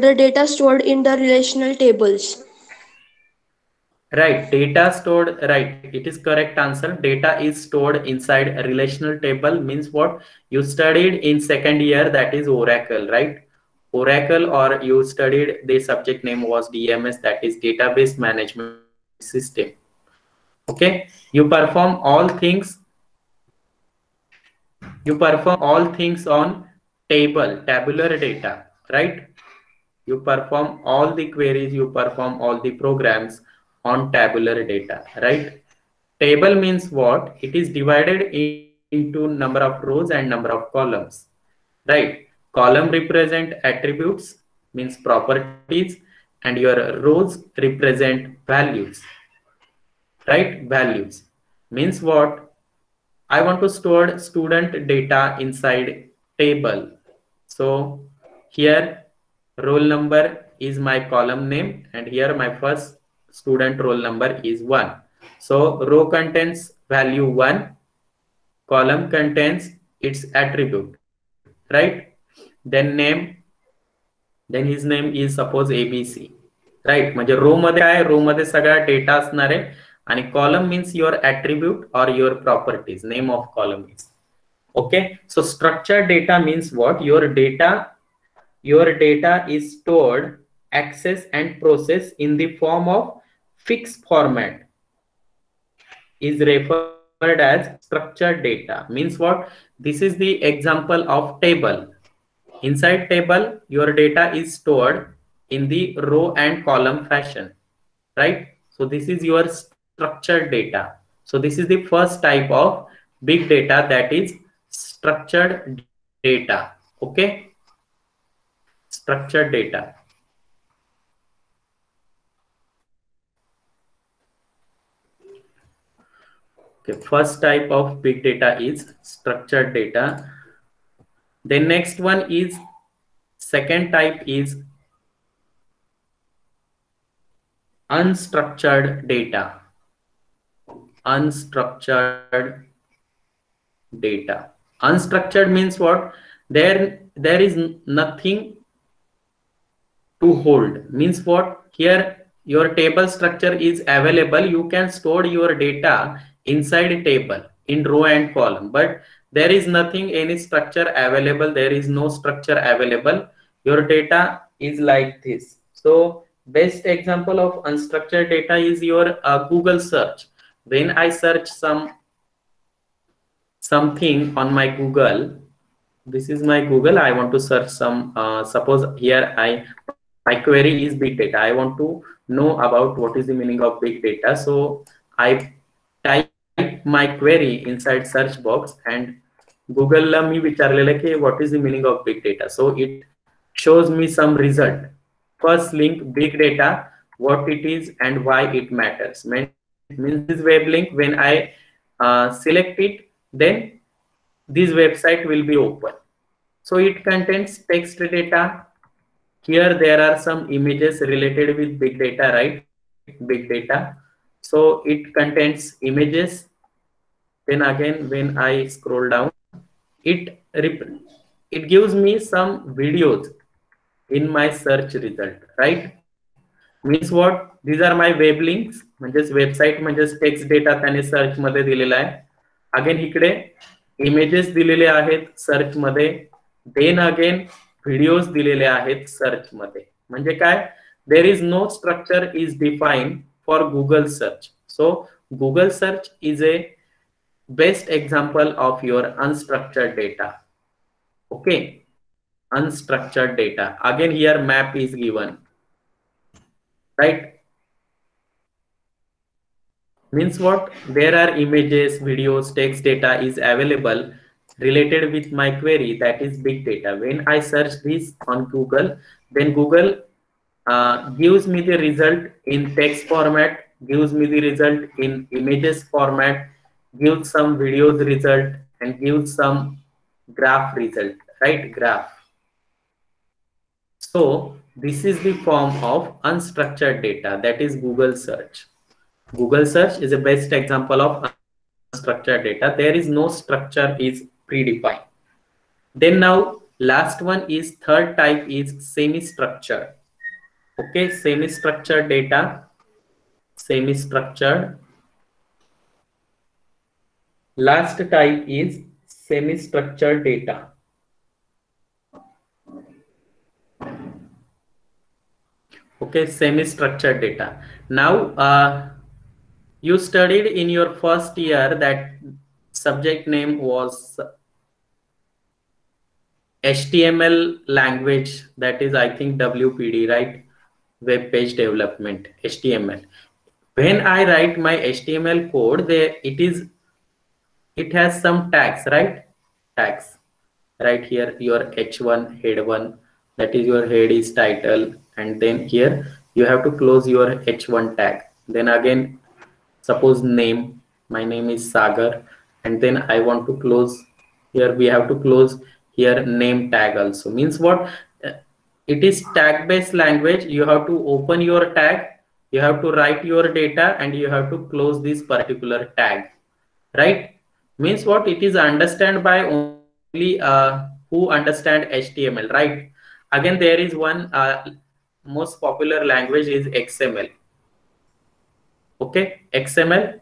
the data stored in the relational tables. Right, data stored, right, it is correct answer. Data is stored inside a relational table means what? You studied in second year, that is Oracle, right? Oracle, or you studied, the subject name was DMS, that is database management system. Okay, you perform all things on tabular data, right? You perform all the queries, you perform all the programs on tabular data, right? Table means what? It is divided into number of rows and number of columns, right? Column represent attributes, means properties, and your rows represent values, right? Values means what? I want to store student data inside table. So here roll number is my column name, and here my first student roll number is 1. So row contains value 1, column contains its attribute, right? Then name, then his name is suppose ABC, right? म्हणजे रो मध्ये आहे, रो मध्ये सगळा data असणार आहे, आणि column means your attribute or your properties, name of column is. Okay, so structured data means what? Your data is stored, accessed and processed in the form of fixed format, is referred as structured data. Means what? This is the example of table. Inside table, your data is stored in the row and column fashion, right? So this is your structured data. So this is the first type of big data, that is structured data. Okay, structured data. Okay, first type of big data is structured data. Then next one is, second type is unstructured data. Unstructured data. Unstructured means what? There is nothing to hold. Means what? Here your table structure is available, you can store your data inside a table in row and column, but there is nothing, any structure available, there is no structure available, your data is like this. So best example of unstructured data is your Google search. When I search something on my Google, this is my Google, I want to search some, suppose here my query is big data, I want to know about what is the meaning of big data. So I type my query inside search box, and Google la मी विचारलेलं की what is the meaning of big data. So it shows me some result. First link, big data, what it is and why it matters. Means this web link, when I select it, then this website will be open. So it contains text data. Here there are some images related with big data, right? Big data. So it contains images. Then again, when I scroll down, it gives me some videos in my search result, right? Means what? These are my web links. म्हणजेच website म्हणजेच text data त्याने search मध्ये दिलेला आहे. Again इकडे images दिलेले आहेत search मध्ये. देन अगेन व्हिडिओज दिलेले आहेत सर्च मध्ये. म्हणजे काय? There is no structure is defined for Google search. So Google search is a best example of your unstructured data. Okay, unstructured data. Again here map is given, right? Means what? There are images, videos, text data is available related with my query, that is big data. When I search this on Google, then Google gives me the result in text format, gives me the result in images format, gives some videos result, and gives some graph result, right? Graph. So this is the form of unstructured data, that is Google search. Google search is the best example of unstructured data. There is no structure is predefined. Then now last one is third type is semi-structured. Okay, semi-structured data, semi-structured. Last type is semi-structured data. Okay, semi-structured data. Now you studied in your first year that subject name was HTML language, that is I think WPD, right? Web page development, HTML. When I write my HTML code, there it has some tags, right? Tags. Right here, your H1 head 1, that is your head is title, and then here you have to close your H1 tag. Then again, suppose name, my name is Sagar, and then I want to close here, we have to close here name tag also. Means what? It is tag based language. You have to open your tag, you have to write your data, and you have to close this particular tag, right? Means what? It is understand by only who understand HTML, right? Again, there is one most popular language is XML. Okay, XML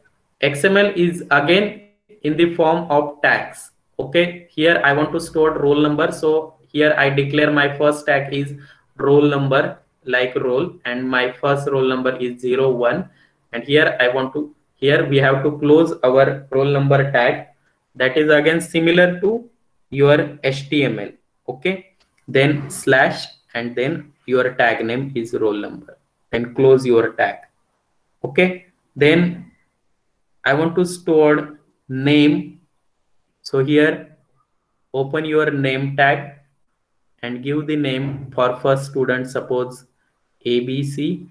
is again in the form of tags. Okay, here I want to store roll number, so here I declare my first tag is roll number, like roll, and my first roll number is 01, and here I want to, here we have to close our roll number tag, that is again similar to your HTML. Okay, then slash, and then your tag name is roll number, and close your tag. Okay, then I want to store name, so here open your name tag and give the name for first student, suppose ABC,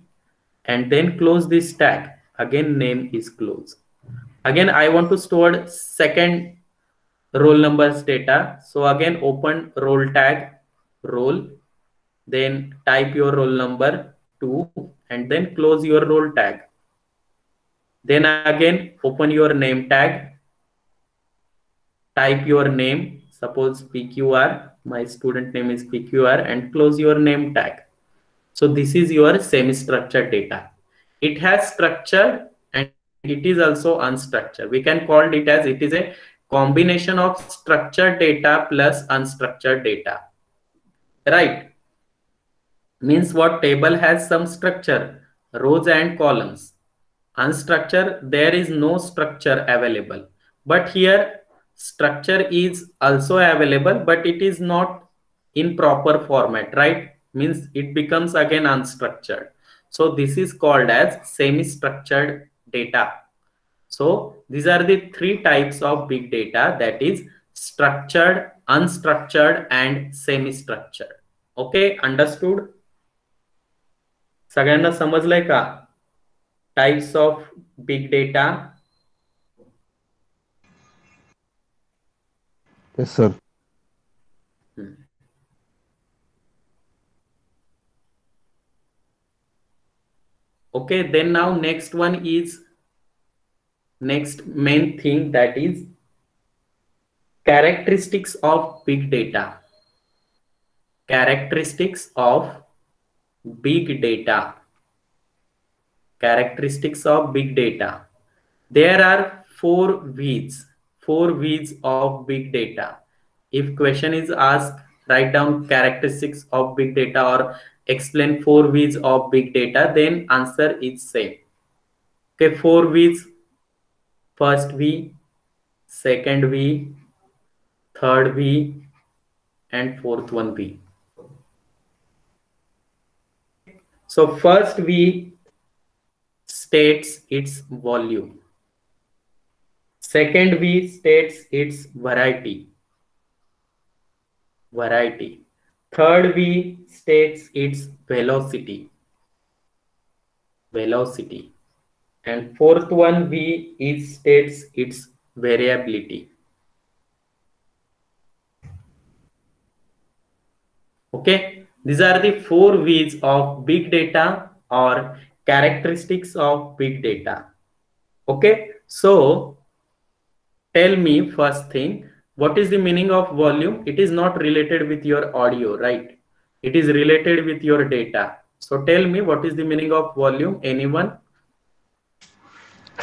and then close this tag. Again name is closed. Again I want to store second roll numbers data, so again open roll tag, roll, then type your roll number 2, and then close your roll tag. Then again open your name tag, type your name, suppose PQR, my student name is PQR, and close your name tag. So this is your semi-structured data. It has structure and it is also unstructured. We can call it as it is a combination of structured data plus unstructured data, right? Means what? Table has some structure, rows and columns. Unstructured, there is no structure available, but here structure is also available, but it is not in proper format, right? Means it becomes again unstructured. So this is called as semi-structured data. So these are the three types of big data, that is structured, unstructured, and semi-structured. Okay, understood? सगळ्यांना समजलंय का? Types of big data. Yes, sir. Okay, then now next one is next main thing, that is characteristics of big data. Characteristics of big data. Characteristics of big data. There are four V's of big data. If question is asked, write down characteristics of big data or explain four V's of big data, then answer is same. Okay, four V's. First V, second V, third V, and fourth one V. So first V states its volume. Second V states its variety. Third V states its velocity. and fourth one V is states its variability. Okay, these are the 4 V's of big data or characteristics of big data. Okay, so tell me first thing, what is the meaning of volume? It is not related with your audio, right? It is related with your data. So tell me, what is the meaning of volume? Anyone?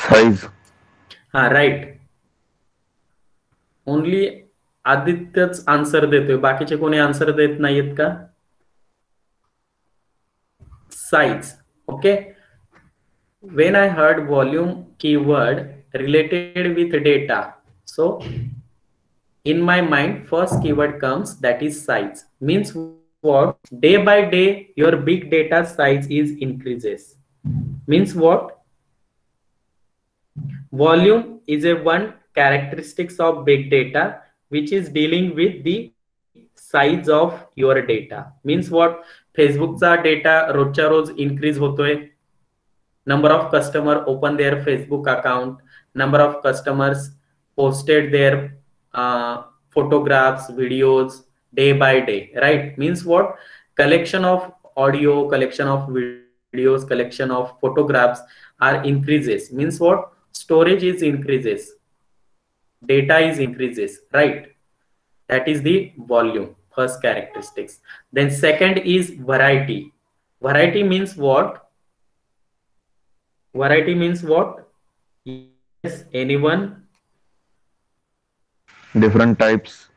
Size. Right. Only आदित्यच answer देतोय, बाकीचे कोणी answer देत नाहीत का? Size. Okay. When I heard volume keyword related with data, so in my mind first keyword comes, that is size. Means what? Day by day your big data size is increases. Means what? Volume is a one characteristics of big data which is dealing with the size of your data. Means what? फेसबुकचा data रोजच्या रोज increase होतोय. Number of customers open their Facebook account, number of customers posted their photographs, videos day by day, right? Means what? Collection of audio, collection of videos, collection of photographs are increases. Means what? Storage is increases, data is increases, right? That is the volume, first characteristics. Then second is variety. Variety means what? Variety means what? Yes, anyone? Different types.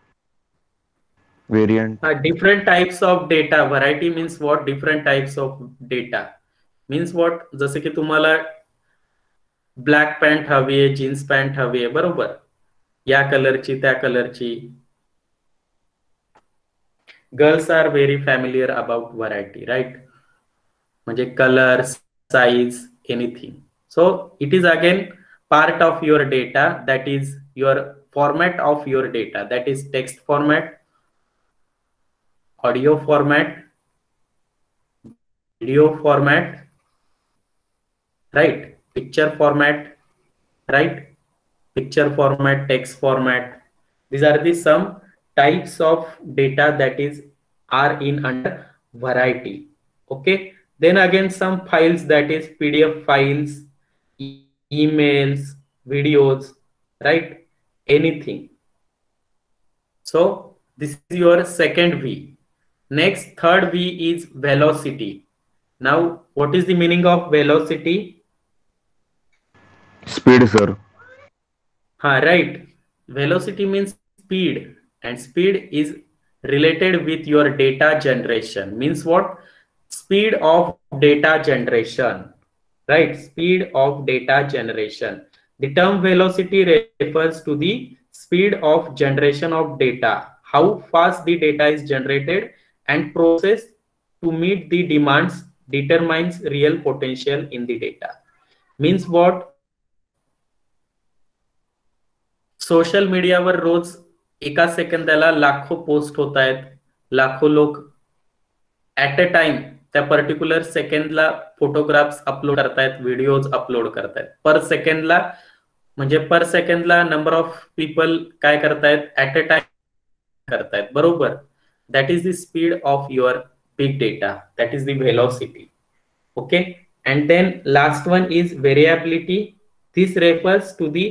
Variant. Different types of data. Variety means what? Different types of data. Means what? जसे की तुम्हाला black pant हवी आहे, jeans pant हवी आहे, बरोबर? या कलरची, त्या कलरची. Girls are very familiar about variety, right? म्हणजे colour, size, anything. So it is again part of your data, that is your format of your data, that is text format, audio format, video format, right? Picture format, right? Picture format, text format. These are the some types of data that is are in under variety. Okay. Then again some files, that is PDF files, emails, videos, right? Anything. So this is your second V. Next, third V is velocity. Now what is the meaning of velocity? Speed, sir. Right. Velocity means speed, and speed is related with your data generation. Means what? Speed of data generation, right? Speed of data generation. The term velocity refers to the speed of generation of data, how fast the data is generated and processed to meet the demands determines real potential in the data. Means what? Social मीडियावर रोज एका सेकंदाला लाखो post होत आहेत, लाखो लोक at a time त्या particular सेकंडला photographs upload करतायत, व्हिडिओज अपलोड करतायत. पर सेकंडला, म्हणजे पर सेकंडला नंबर ऑफ पीपल काय करतायत? ऍट अ टाइम करतायत, बरोबर? That is the speed of your big data, that is the velocity. Okay. And then last one is variability. This refers to the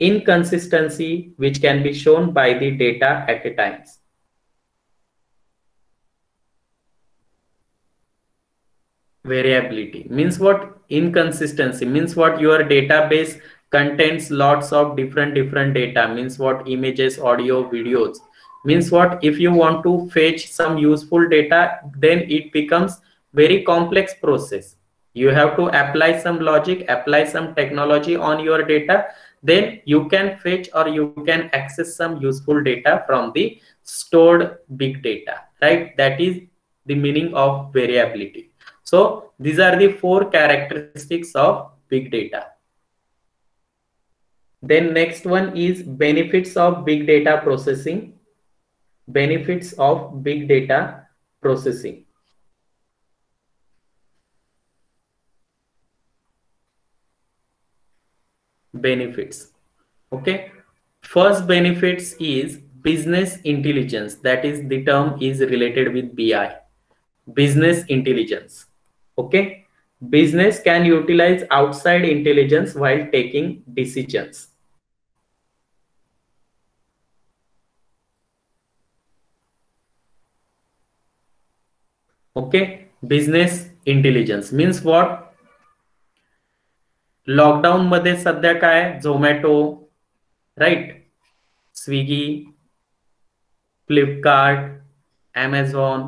inconsistency which can be shown by the data at a times. Variability means what? Inconsistency means what? Your database contains lots of different data. Means what? Images, audio, videos. Means what? If you want to fetch some useful data, then it becomes very complex process. You have to apply some logic, apply some technology on your data, then you can fetch or you can access some useful data from the stored big data, right? That is the meaning of variability. So these are the 4 characteristics of big data. Then next one is benefits of big data processing. Benefits of big data processing. benefits. Okay, first benefits is business intelligence. That is, the term is related with BI, business intelligence. Okay, business can utilize outside intelligence while taking decisions. Okay, business intelligence means what? Lockdown मध्ये सध्या काय, Zomato, right, Swiggy, Flipkart, Amazon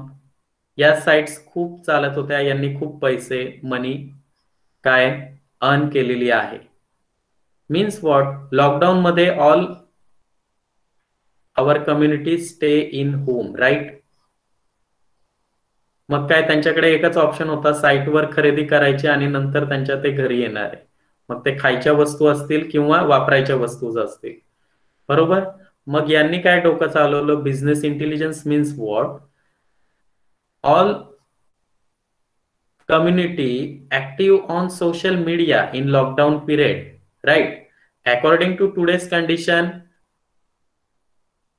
या sites खूप चालत होत्या. यांनी खूप पैसे, मनी काय अर्न केलेली आहे. Means what? लॉकडाऊन मध्ये all our community stay in home, right. मग काय, त्यांच्याकडे एकच ऑप्शन होता, साईटवर खरेदी करायची आणि नंतर त्यांच्या ते घरी येणार आहे. मग ते खायच्या वस्तू असतील किंवा वापरायच्या वस्तू असतील, बरोबर. मग यांनी काय डोकं चालवलं? Business intelligence means what? All community active on social media in lockdown period, right? According to today's condition,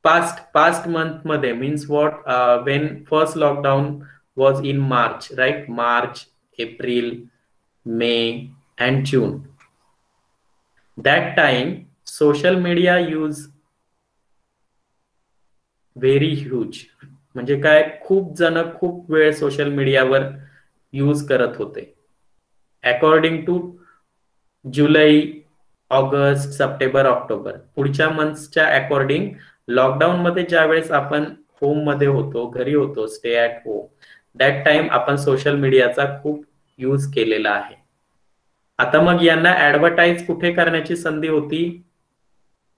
past month मध्ये means what? When first lockdown was in March, right? March, April, May and June. That time social media use very huge. म्हणजे काय, खूप जण खूप वेळ social मीडियावर use करत होते. According to July, August, September, October पुढच्या मंथच्या अकॉर्डिंग लॉकडाऊन मध्ये ज्यावेळेस आपण होम मध्ये होतो, घरी होतो, stay at home, that time आपण सोशल मीडियाचा खूप यूज केलेला आहे. आता मग यांना ऍडव्हर्टाईज कुठे करण्याची संधी होती?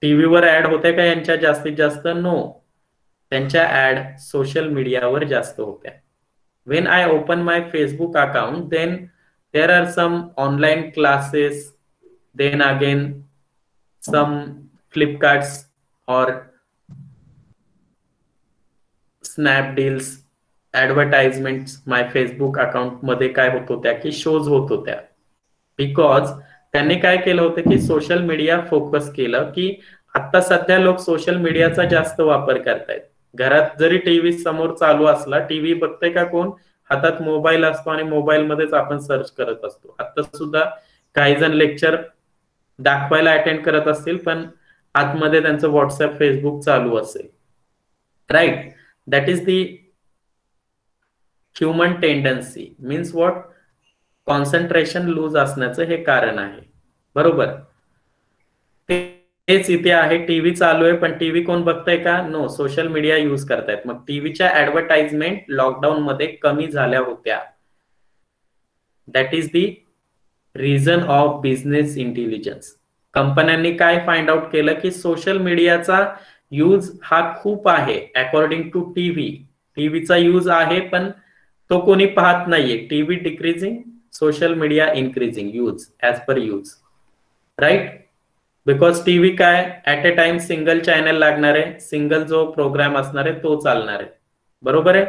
टीव्हीवर ऍड होत्या का यांच्या जास्तीत जास्त? नो, त्यांच्या ऍड सोशल मीडियावर जास्त होत्या. When I open my Facebook account, then there are some online classes, then again some Flipkarts or Snapdeals advertisements my Facebook account मध्ये काय होत होत्या की शोज होत होत्या. बिकॉज त्यांनी काय केलं होतं की सोशल मीडिया फोकस केलं की आता सध्या लोक सोशल मीडियाचा जास्त वापर करतायत. घरात जरी टीव्ही समोर चालू असला, टीव्ही बघतोय का कोण? हातात मोबाईल असतो आणि मोबाईल मध्येच आपण सर्च करत असतो. आता सुद्धा काही जण लेक्चर दाखवायला अटेंड करत असतील, पण आतमध्ये त्यांचं व्हॉट्सअप, फेसबुक चालू असेल, right. That is the human tendency. Means what? Concentration lose असण्याचं हे कारण आहे, बरोबर. तेच इथे आहे. टीव्ही चालू आहे, पण टीव्ही कोण बघताय का? नो, सोशल मीडिया यूज करतायत. मग टीव्हीच्या ऍडव्हर्टाइजमेंट लॉकडाऊन मध्ये कमी झाल्या होत्या. That is the reason of business intelligence. कंपन्यांनी काय फाइंड आउट केलं की सोशल मीडियाचा यूज हा खूप आहे. अकॉर्डिंग टू टीव्हीचा यूज आहे, पण तो कोणी पाहत नाहीये. TV decreasing, social media increasing use as per use, right. Because TV काय, at a time single channel लागणार आहे, सिंगल जो प्रोग्राम असणार आहे तो चालणार आहे, बरोबर आहे.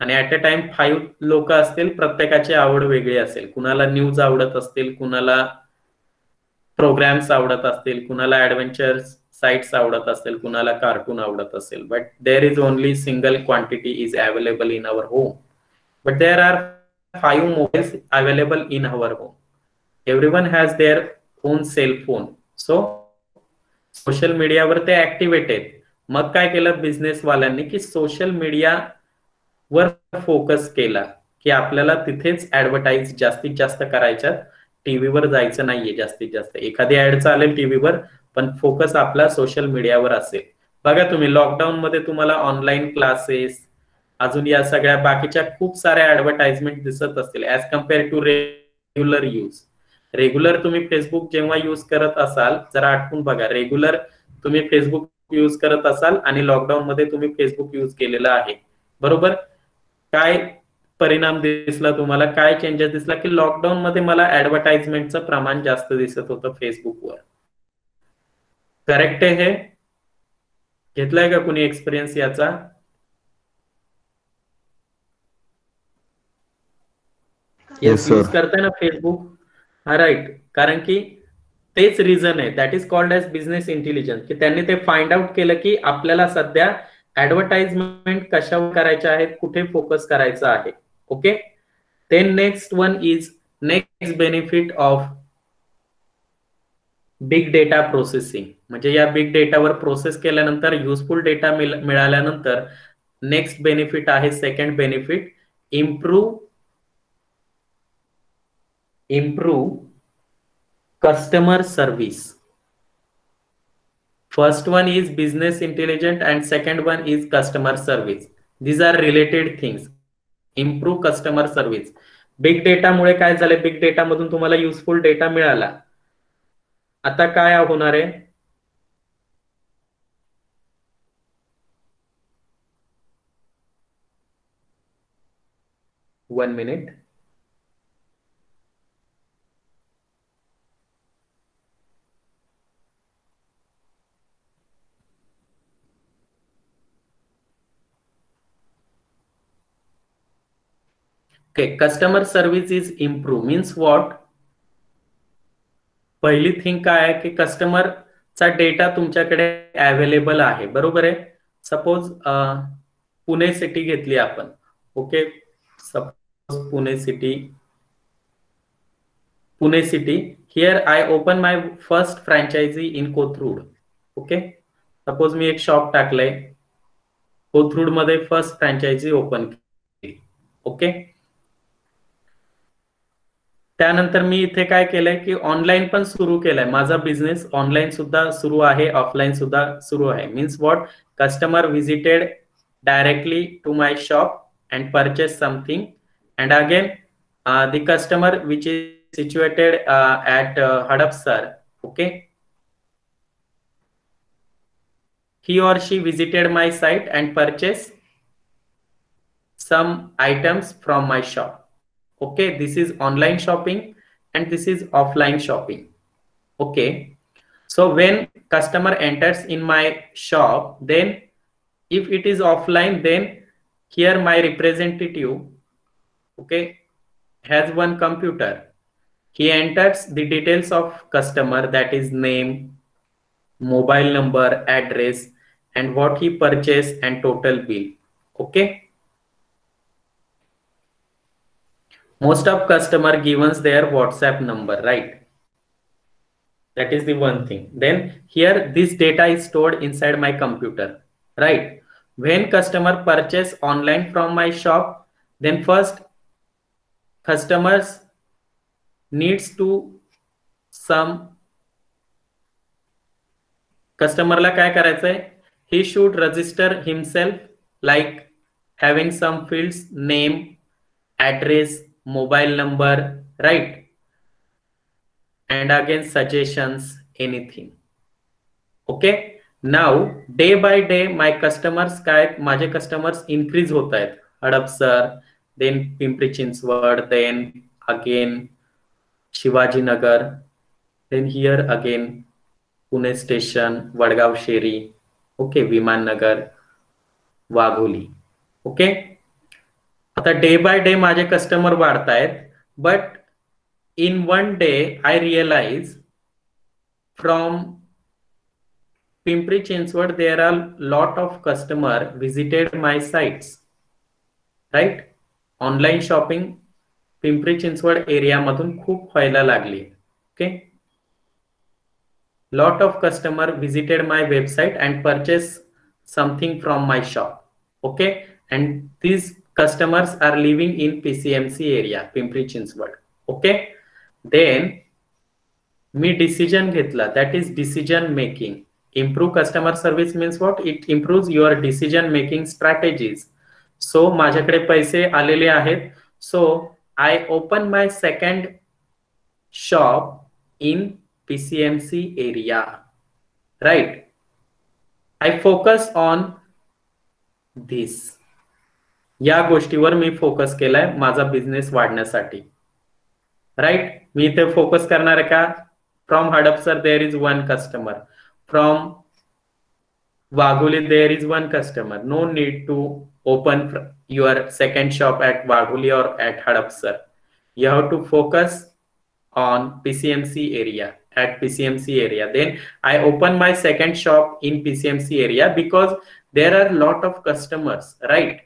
आणि ऍट अ टाइम 5 लोक असतील, प्रत्येकाची आवड वेगळी असेल. कुणाला न्यूज आवडत असतील, कुणाला प्रोग्राम्स आवडत असतील, कुणाला ऍडव्हेंचर साइट्स आवडत असतील, कुणाला कार्टून आवडत असेल. But there is only single quantity is available in our home, but there are 5 mobiles available in our home. Everyone has their own cell phone. So social मीडियावर ते ऍक्टिव्हेटेड. मग काय केलं business वाल्यांनी की सोशल मीडिया वर focus केला की आपल्याला तिथेच advertise जास्तीत जास्त करायच्यात, टीव्हीवर जायचं नाहीये जास्तीत जास्त. एखादी ऍड चालेल टीव्हीवर, पण फोकस आपला सोशल मीडियावर असेल. बघा तुम्ही लॉकडाऊन मध्ये तुम्हाला ऑनलाईन क्लासेस, अजून या सगळ्या बाकीच्या खूप साऱ्या ऍडव्हर्टाइजमेंट दिसत असतील as compare to regular use. Regular तुम्ही फेसबुक जेव्हा यूज करत असाल, जरा आठवून बघा, रेग्युलर तुम्ही फेसबुक यूज करत असाल आणि लॉकडाऊन मध्ये तुम्ही फेसबुक यूज केलेलं आहे, बरोबर. काय परिणाम दिसला तुम्हाला? काय चेंजेस दिसला की लॉकडाऊन मध्ये मला ऍडव्हर्टाइजमेंटचं प्रमाण जास्त दिसत होतं फेसबुकवर. करेक्ट आहे हे? घेतलाय का कुणी एक्सपिरियन्स याचा? यूज करताय ना फेसबुक? हा, राईट. कारण की तेच रिझन आहे. That is called as business intelligence, की त्यांनी ते फाइंड आउट केलं की आपल्याला सध्या ऍडव्हर्टाइजमेंट कशावर करायच्या आहेत, कुठे फोकस करायचं आहे. Okay. Then next one is next benefit of big data processing. म्हणजे या बिग डेटावर प्रोसेस केल्यानंतर युजफुल डेटा मिळाल्यानंतर नेक्स्ट बेनिफिट आहे, second benefit, improve customer service. First one is business intelligence and second one is customer service. These are related things. Improve customer service. Big data मुळे काय झाले, big data मधून तुम्हाला useful data मिळाला. आता काय होणार आहे, 1 minute. Okay, customer service is improve means what? पहिली थिंग काय आहे की कस्टमरचा डेटा तुमच्याकडे अवेलेबल आहे, बरोबर आहे. सपोज पुणे सिटी घेतली आपण. Okay, suppose Pune city here I open my first franchise in Kothrud. Okay, suppose मी एक शॉप टाकलंय कोथरूड मध्ये, फर्स्ट फ्रँचायझी ओपन केली. ओके, त्यानंतर मी इथे काय केलंय की ऑनलाईन पण सुरू केलंय. माझा बिझनेस ऑनलाईन सुद्धा सुरू आहे, ऑफलाईन सुद्धा सुरू आहे. Means what, customer visited directly to my shop and purchase something and again the customer which is situated at Hadapsar. Okay, he or she visited my site and purchased some items from my shop. Okay, this is online shopping and this is offline shopping. Okay, so when customer enters in my shop, then if it is offline, then here my representative, okay, has one computer. He enters the details of customer, that is name, mobile number, address, and what he purchased and total bill. Okay, most of customer gives their WhatsApp number, right? That is the one thing. Then here this data is stored inside my computer, right? When customer purchase online from my shop, then first customers needs to some customer ला काय करायचंय, he should register himself, like having some fields, name, address, mobile number, right? And again suggestions, anything. Okay, now day by day my customers काय, माझे customers increase होत आहेत. Hadapsar, then Pimpri Chinchwad, then again Shivajinagar, then here again Pune station, Wadgaon Sheri, okay, Viman Nagar, Wagholi. Okay, आता day by day माझे customer वाढतायत. But in one day I realise from Pimpri Chinchwad there are lot of customer visited my sites, right. Online shopping Pimpri Chinchwad area मधून खूप व्हायला लागली. Okay, lot of customer visited my website and purchased something from my shop. Okay, and these customers are living in PCMC area, Pimpri Chinchwad. Okay, then me decision घेतला, that is decision making. Improve customer service means what? It improves your decision making strategies. So माझ्याकडे पैसे आलेले आहेत, so I open my second shop in PCMC area, right? I focus on this. या गोष्टीवर मी focus केलाय माझा business वाढण्यासाठी, right. मी इथे फोकस करणार आहे का, from Hadapsar there is one customer, from Wagholi there is one customer. No need to open your second shop at Wagholi और at Hadapsar. You have to focus on PCMC area at PCMC area. Then I open my second shop in PCMC area because there are lot of customers, right?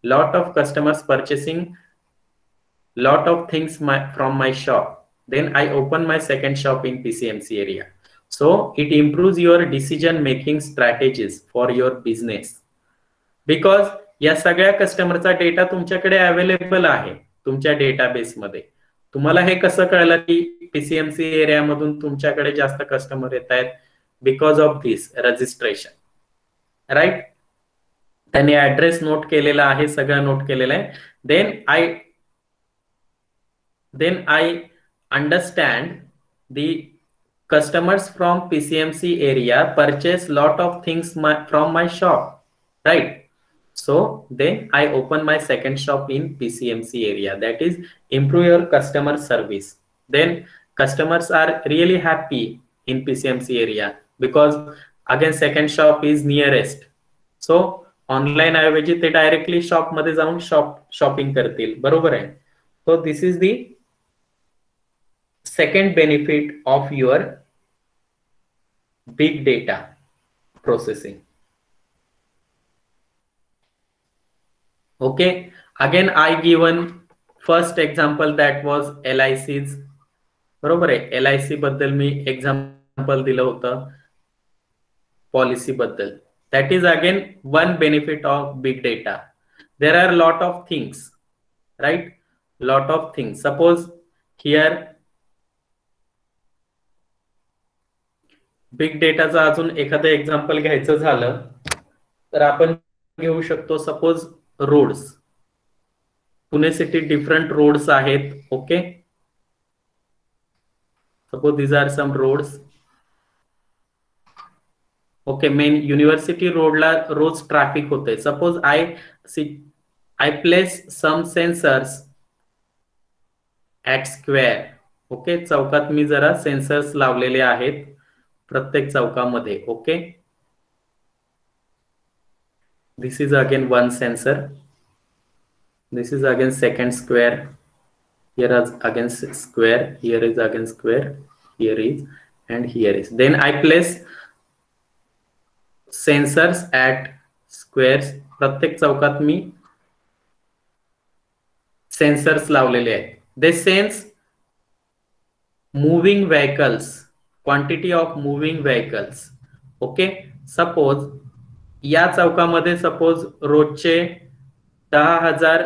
Lot of customers purchasing lot of things from my shop. Then I open my second shop in PCMC area. So it improves your decision making strategies for your business, because या सगळ्या कस्टमरचा data तुमच्याकडे available आहे तुमच्या database मध्ये. तुम्हाला हे कसं कळलं की पीसीएमसी एरिया मधून तुमच्याकडे जास्त कस्टमर येत आहेत? Because of this registration, right? त्यांनी ऍड्रेस नोट केलेला आहे, सगळं नोट केलेलं आहे. then I understand the customers from PCMC area purchase lot of things from my shop, right? So then I open my second shop in PCMC area, that is improve your customer service. Then customers are really happy in PCMC area because again second shop is nearest. So online ऐवजी ते directly shop मध्ये जाऊन shopping करतील, बरोबर आहे? So this is the second benefit of your big data processing. Okay, again I given first example that was LIC's, बरोबर आहे? LIC बद्दल मी एक्झाम्पल दिलं होतं पॉलिसी बद्दल. That is again one benefit of big data. There are lot of things, right? Lot of things. Suppose here big डेटाचा अजून एखादं example घ्यायचं झालं तर आपण घेऊ शकतो suppose roads. Pune city different roads आहेत. Okay, suppose these are some roads. Okay, main university रोडला रोज ट्रॅफिक होते. Suppose I place some sensors at square. Okay, चौकात मी जरा सेन्सर्स लावलेले आहेत प्रत्येक चौकामध्ये. Okay, this is again one sensor, this is again second square, here is again square, here is again square, here is and here is. Then I place sensors at squares. प्रत्येक चौकात मी sensors लावलेले आहेत. They sense moving vehicles, quantity of moving vehicles. Okay, suppose या चौकामध्ये suppose रोजचे 10,000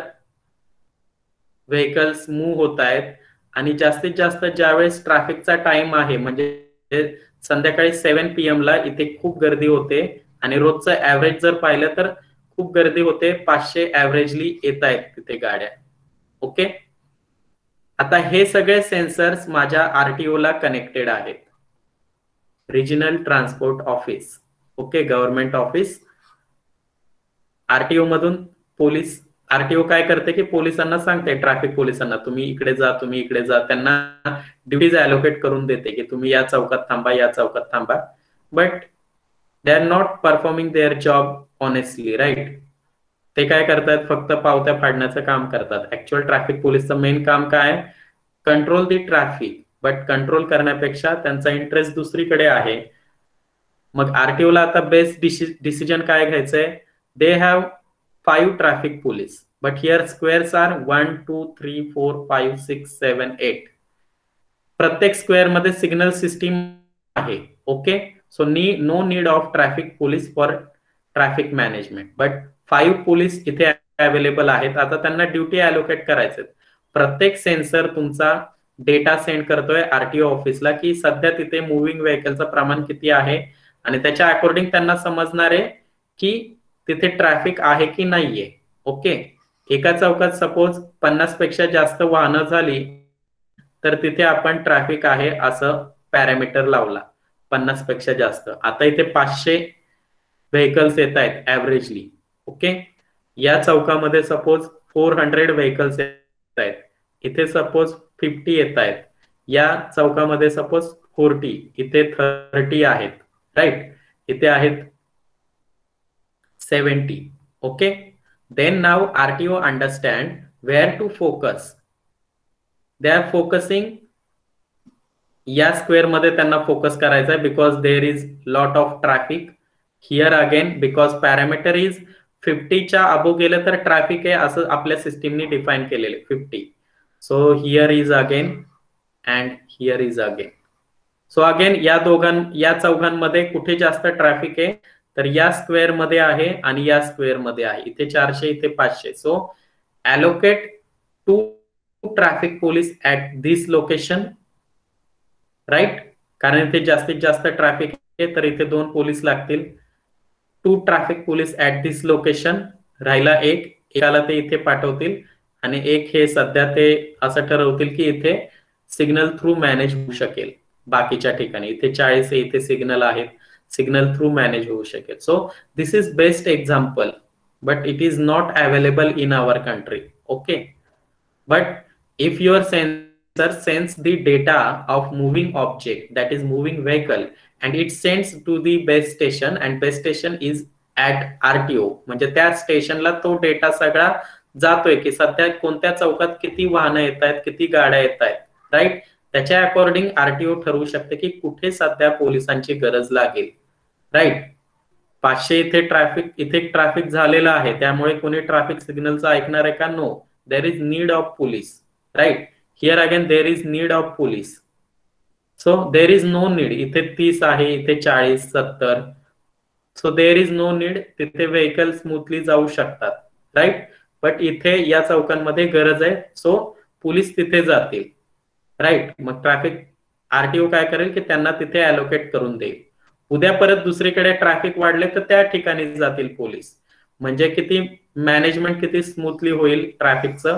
vehicles move होत आहेत आणि जास्तीत जास्त ज्यावेळेस ट्रॅफिकचा टाइम आहे म्हणजे संध्याकाळी 7 PM ला इथे खूप गर्दी होते आणि रोजचं ऍव्हरेज जर पाहिलं तर खूप गर्दी होते. 500 ऍव्हरेजली येत आहेत तिथे गाड्या. ओके, आता हे सगळे सेन्सर्स माझ्या आरटीओ ला कनेक्टेड आहेत. Regional transport office. Okay, government office. RTO मधून पोलीस, आरटीओ काय करते की पोलिसांना सांगते, ट्रॅफिक पोलिसांना तुम्ही इकडे जा, तुम्ही इकडे जा. त्यांना ड्युटीज अलोकेट करून देते की तुम्ही या चौकात थांबा, या चौकात थांबा. But they are not performing their job honestly, right? ते काय करतात, फक्त पावत्या फाडण्याचं काम करतात. ऍक्च्युअल ट्रॅफिक पोलिसचं मेन काम काय? Control the traffic. But control करण्यापेक्षा त्यांचा इंटरेस्ट दुसरीकडे आहे. मग आरटीओ ला आता बेस्ट डिसिजन काय घ्यायचंय? They have 5 traffic police, but here squares are 1 2 3 4 5 6 7 8. प्रत्येक स्क्वेअर मध्ये सिग्नल सिस्टीम आहे. Okay, so no need of traffic police for traffic management. But 5 police इथे अवेलेबल आहेत. आता त्यांना ड्युटी अलोकेट करायचे. प्रत्येक सेन्सर तुमचा डेटा सेंड करतोय आरटीओ ऑफिसला की सध्या तिथे मुव्हिंग व्हेकलचं प्रमाण किती आहे आणि त्याच्या अकॉर्डिंग त्यांना समजणार आहे की तिथे ट्रॅफिक आहे की नाहीये. ओके, एका चौकात सपोज 50 पेक्षा जास्त वाहनं झाली तर तिथे आपण ट्रॅफिक आहे असं पॅरामीटर लावला, 50 पेक्षा जास्त. आता इथे 500 व्हेकल्स येत आहेत ऍव्हरेजली. ओके, या चौकामध्ये सपोज 400 व्हेकल्स येत आहेत. इथे सपोज 50 येत आहेत. या चौकामध्ये सपोज 40, इथे 30 आहेत, राईट? इथे आहेत 70. Okay, then now RTO understand where to focus. They are focusing या स्क्वेअर मध्ये त्यांना फोकस करायचा आहे because there is lot of traffic. Here again because parameter is 50च्या अबो गेलं तर ट्रॅफिक आहे असं आपल्या सिस्टीमने डिफाईन केलेले 50. So here is again and here is again. So again या चौघांमध्ये कुठे जास्त ट्रॅफिक आहे तर या स्क्वेअर मध्ये आहे आणि या स्क्वेअर मध्ये आहे. इथे 400 इथे 500. So allocate 2 traffic police at this location, right, कारण इथे जास्तीत जास्त ट्रॅफिक आहे तर इथे 2 पोलीस लागतील. 2 traffic police at this location. राहिला एकाला ते इथे पाठवतील आणि एक हे सध्या ते असं ठरवतील की इथे सिग्नल थ्रू मॅनेज होऊ शकेल बाकीच्या ठिकाणी. इथे 40 इथे सिग्नल आहेत, सिग्नल थ्रू मॅनेज होऊ शकेल. So this is best example but it is not available in our country. Okay, but if your sensor sends the data of moving object, that is moving vehicle, and it sends to the base station and base station is at RTO, म्हणजे त्या स्टेशनला तो data सगळा जातोय की सध्या कोणत्या चौकात किती वाहनं येत आहेत, किती गाड्या येत आहेत, राईट. त्याच्या अकॉर्डिंग आरटीओ ठरवू शकते की कुठे सध्या पोलिसांची गरज लागेल, राईट. 500 इथे ट्रॅफिक झालेलं आहे त्यामुळे कोणी ट्रॅफिक सिग्नलचं ऐकणार आहे का? No. There is need of police, right. Here again there is need of police. So there is no need. इथे 30 आहे, इथे 40, 70. So there is no need. तिथे व्हेकल स्मूथली जाऊ शकतात, राईट. बट इथे या चौकांमध्ये गरज आहे सो पोलीस तिथे जातील, राईट. मग ट्रॅफिक आरटीओ काय करेल की त्यांना तिथे अलोकेट करून देईल. उद्या परत दुसरीकडे ट्रॅफिक वाढले तर त्या ठिकाणी जातील पोलीस. म्हणजे किती मॅनेजमेंट किती स्मूथली होईल ट्रॅफिकचं,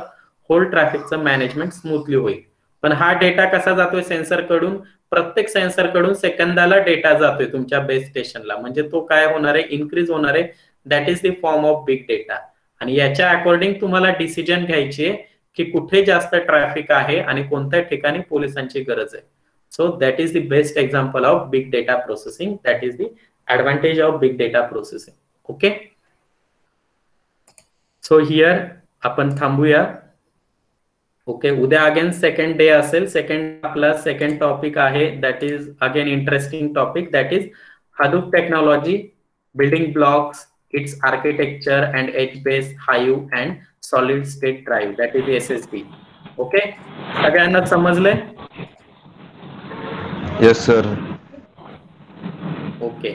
होल ट्रॅफिकचं मॅनेजमेंट स्मूथली होईल. पण हा डेटा कसा जातोय सेन्सर कडून? प्रत्येक सेन्सर कडून सेकंदाला डेटा जातोय तुमच्या बेस स्टेशनला. म्हणजे तो काय होणार आहे? इन्क्रीज होणार आहे. That is the form of big data. आणि याच्या अकॉर्डिंग तुम्हाला डिसिजन घ्यायची आहे की कुठे जास्त ट्रॅफिक आहे आणि कोणत्या ठिकाणी पोलिसांची गरज आहे. So that is the best example of big data processing. That is the advantage of big data processing. Okay, so here आपण थांबूया. ओके, उद्या अगेन सेकंड डे असेल. आपला सेकंड टॉपिक आहे that is again interesting topic. That is Hadoop technology, building blocks, its architecture and edge-based Hive and solid-state drive, that is SSD. Okay, सगळ्यांना समजलंय? Yes sir. Okay.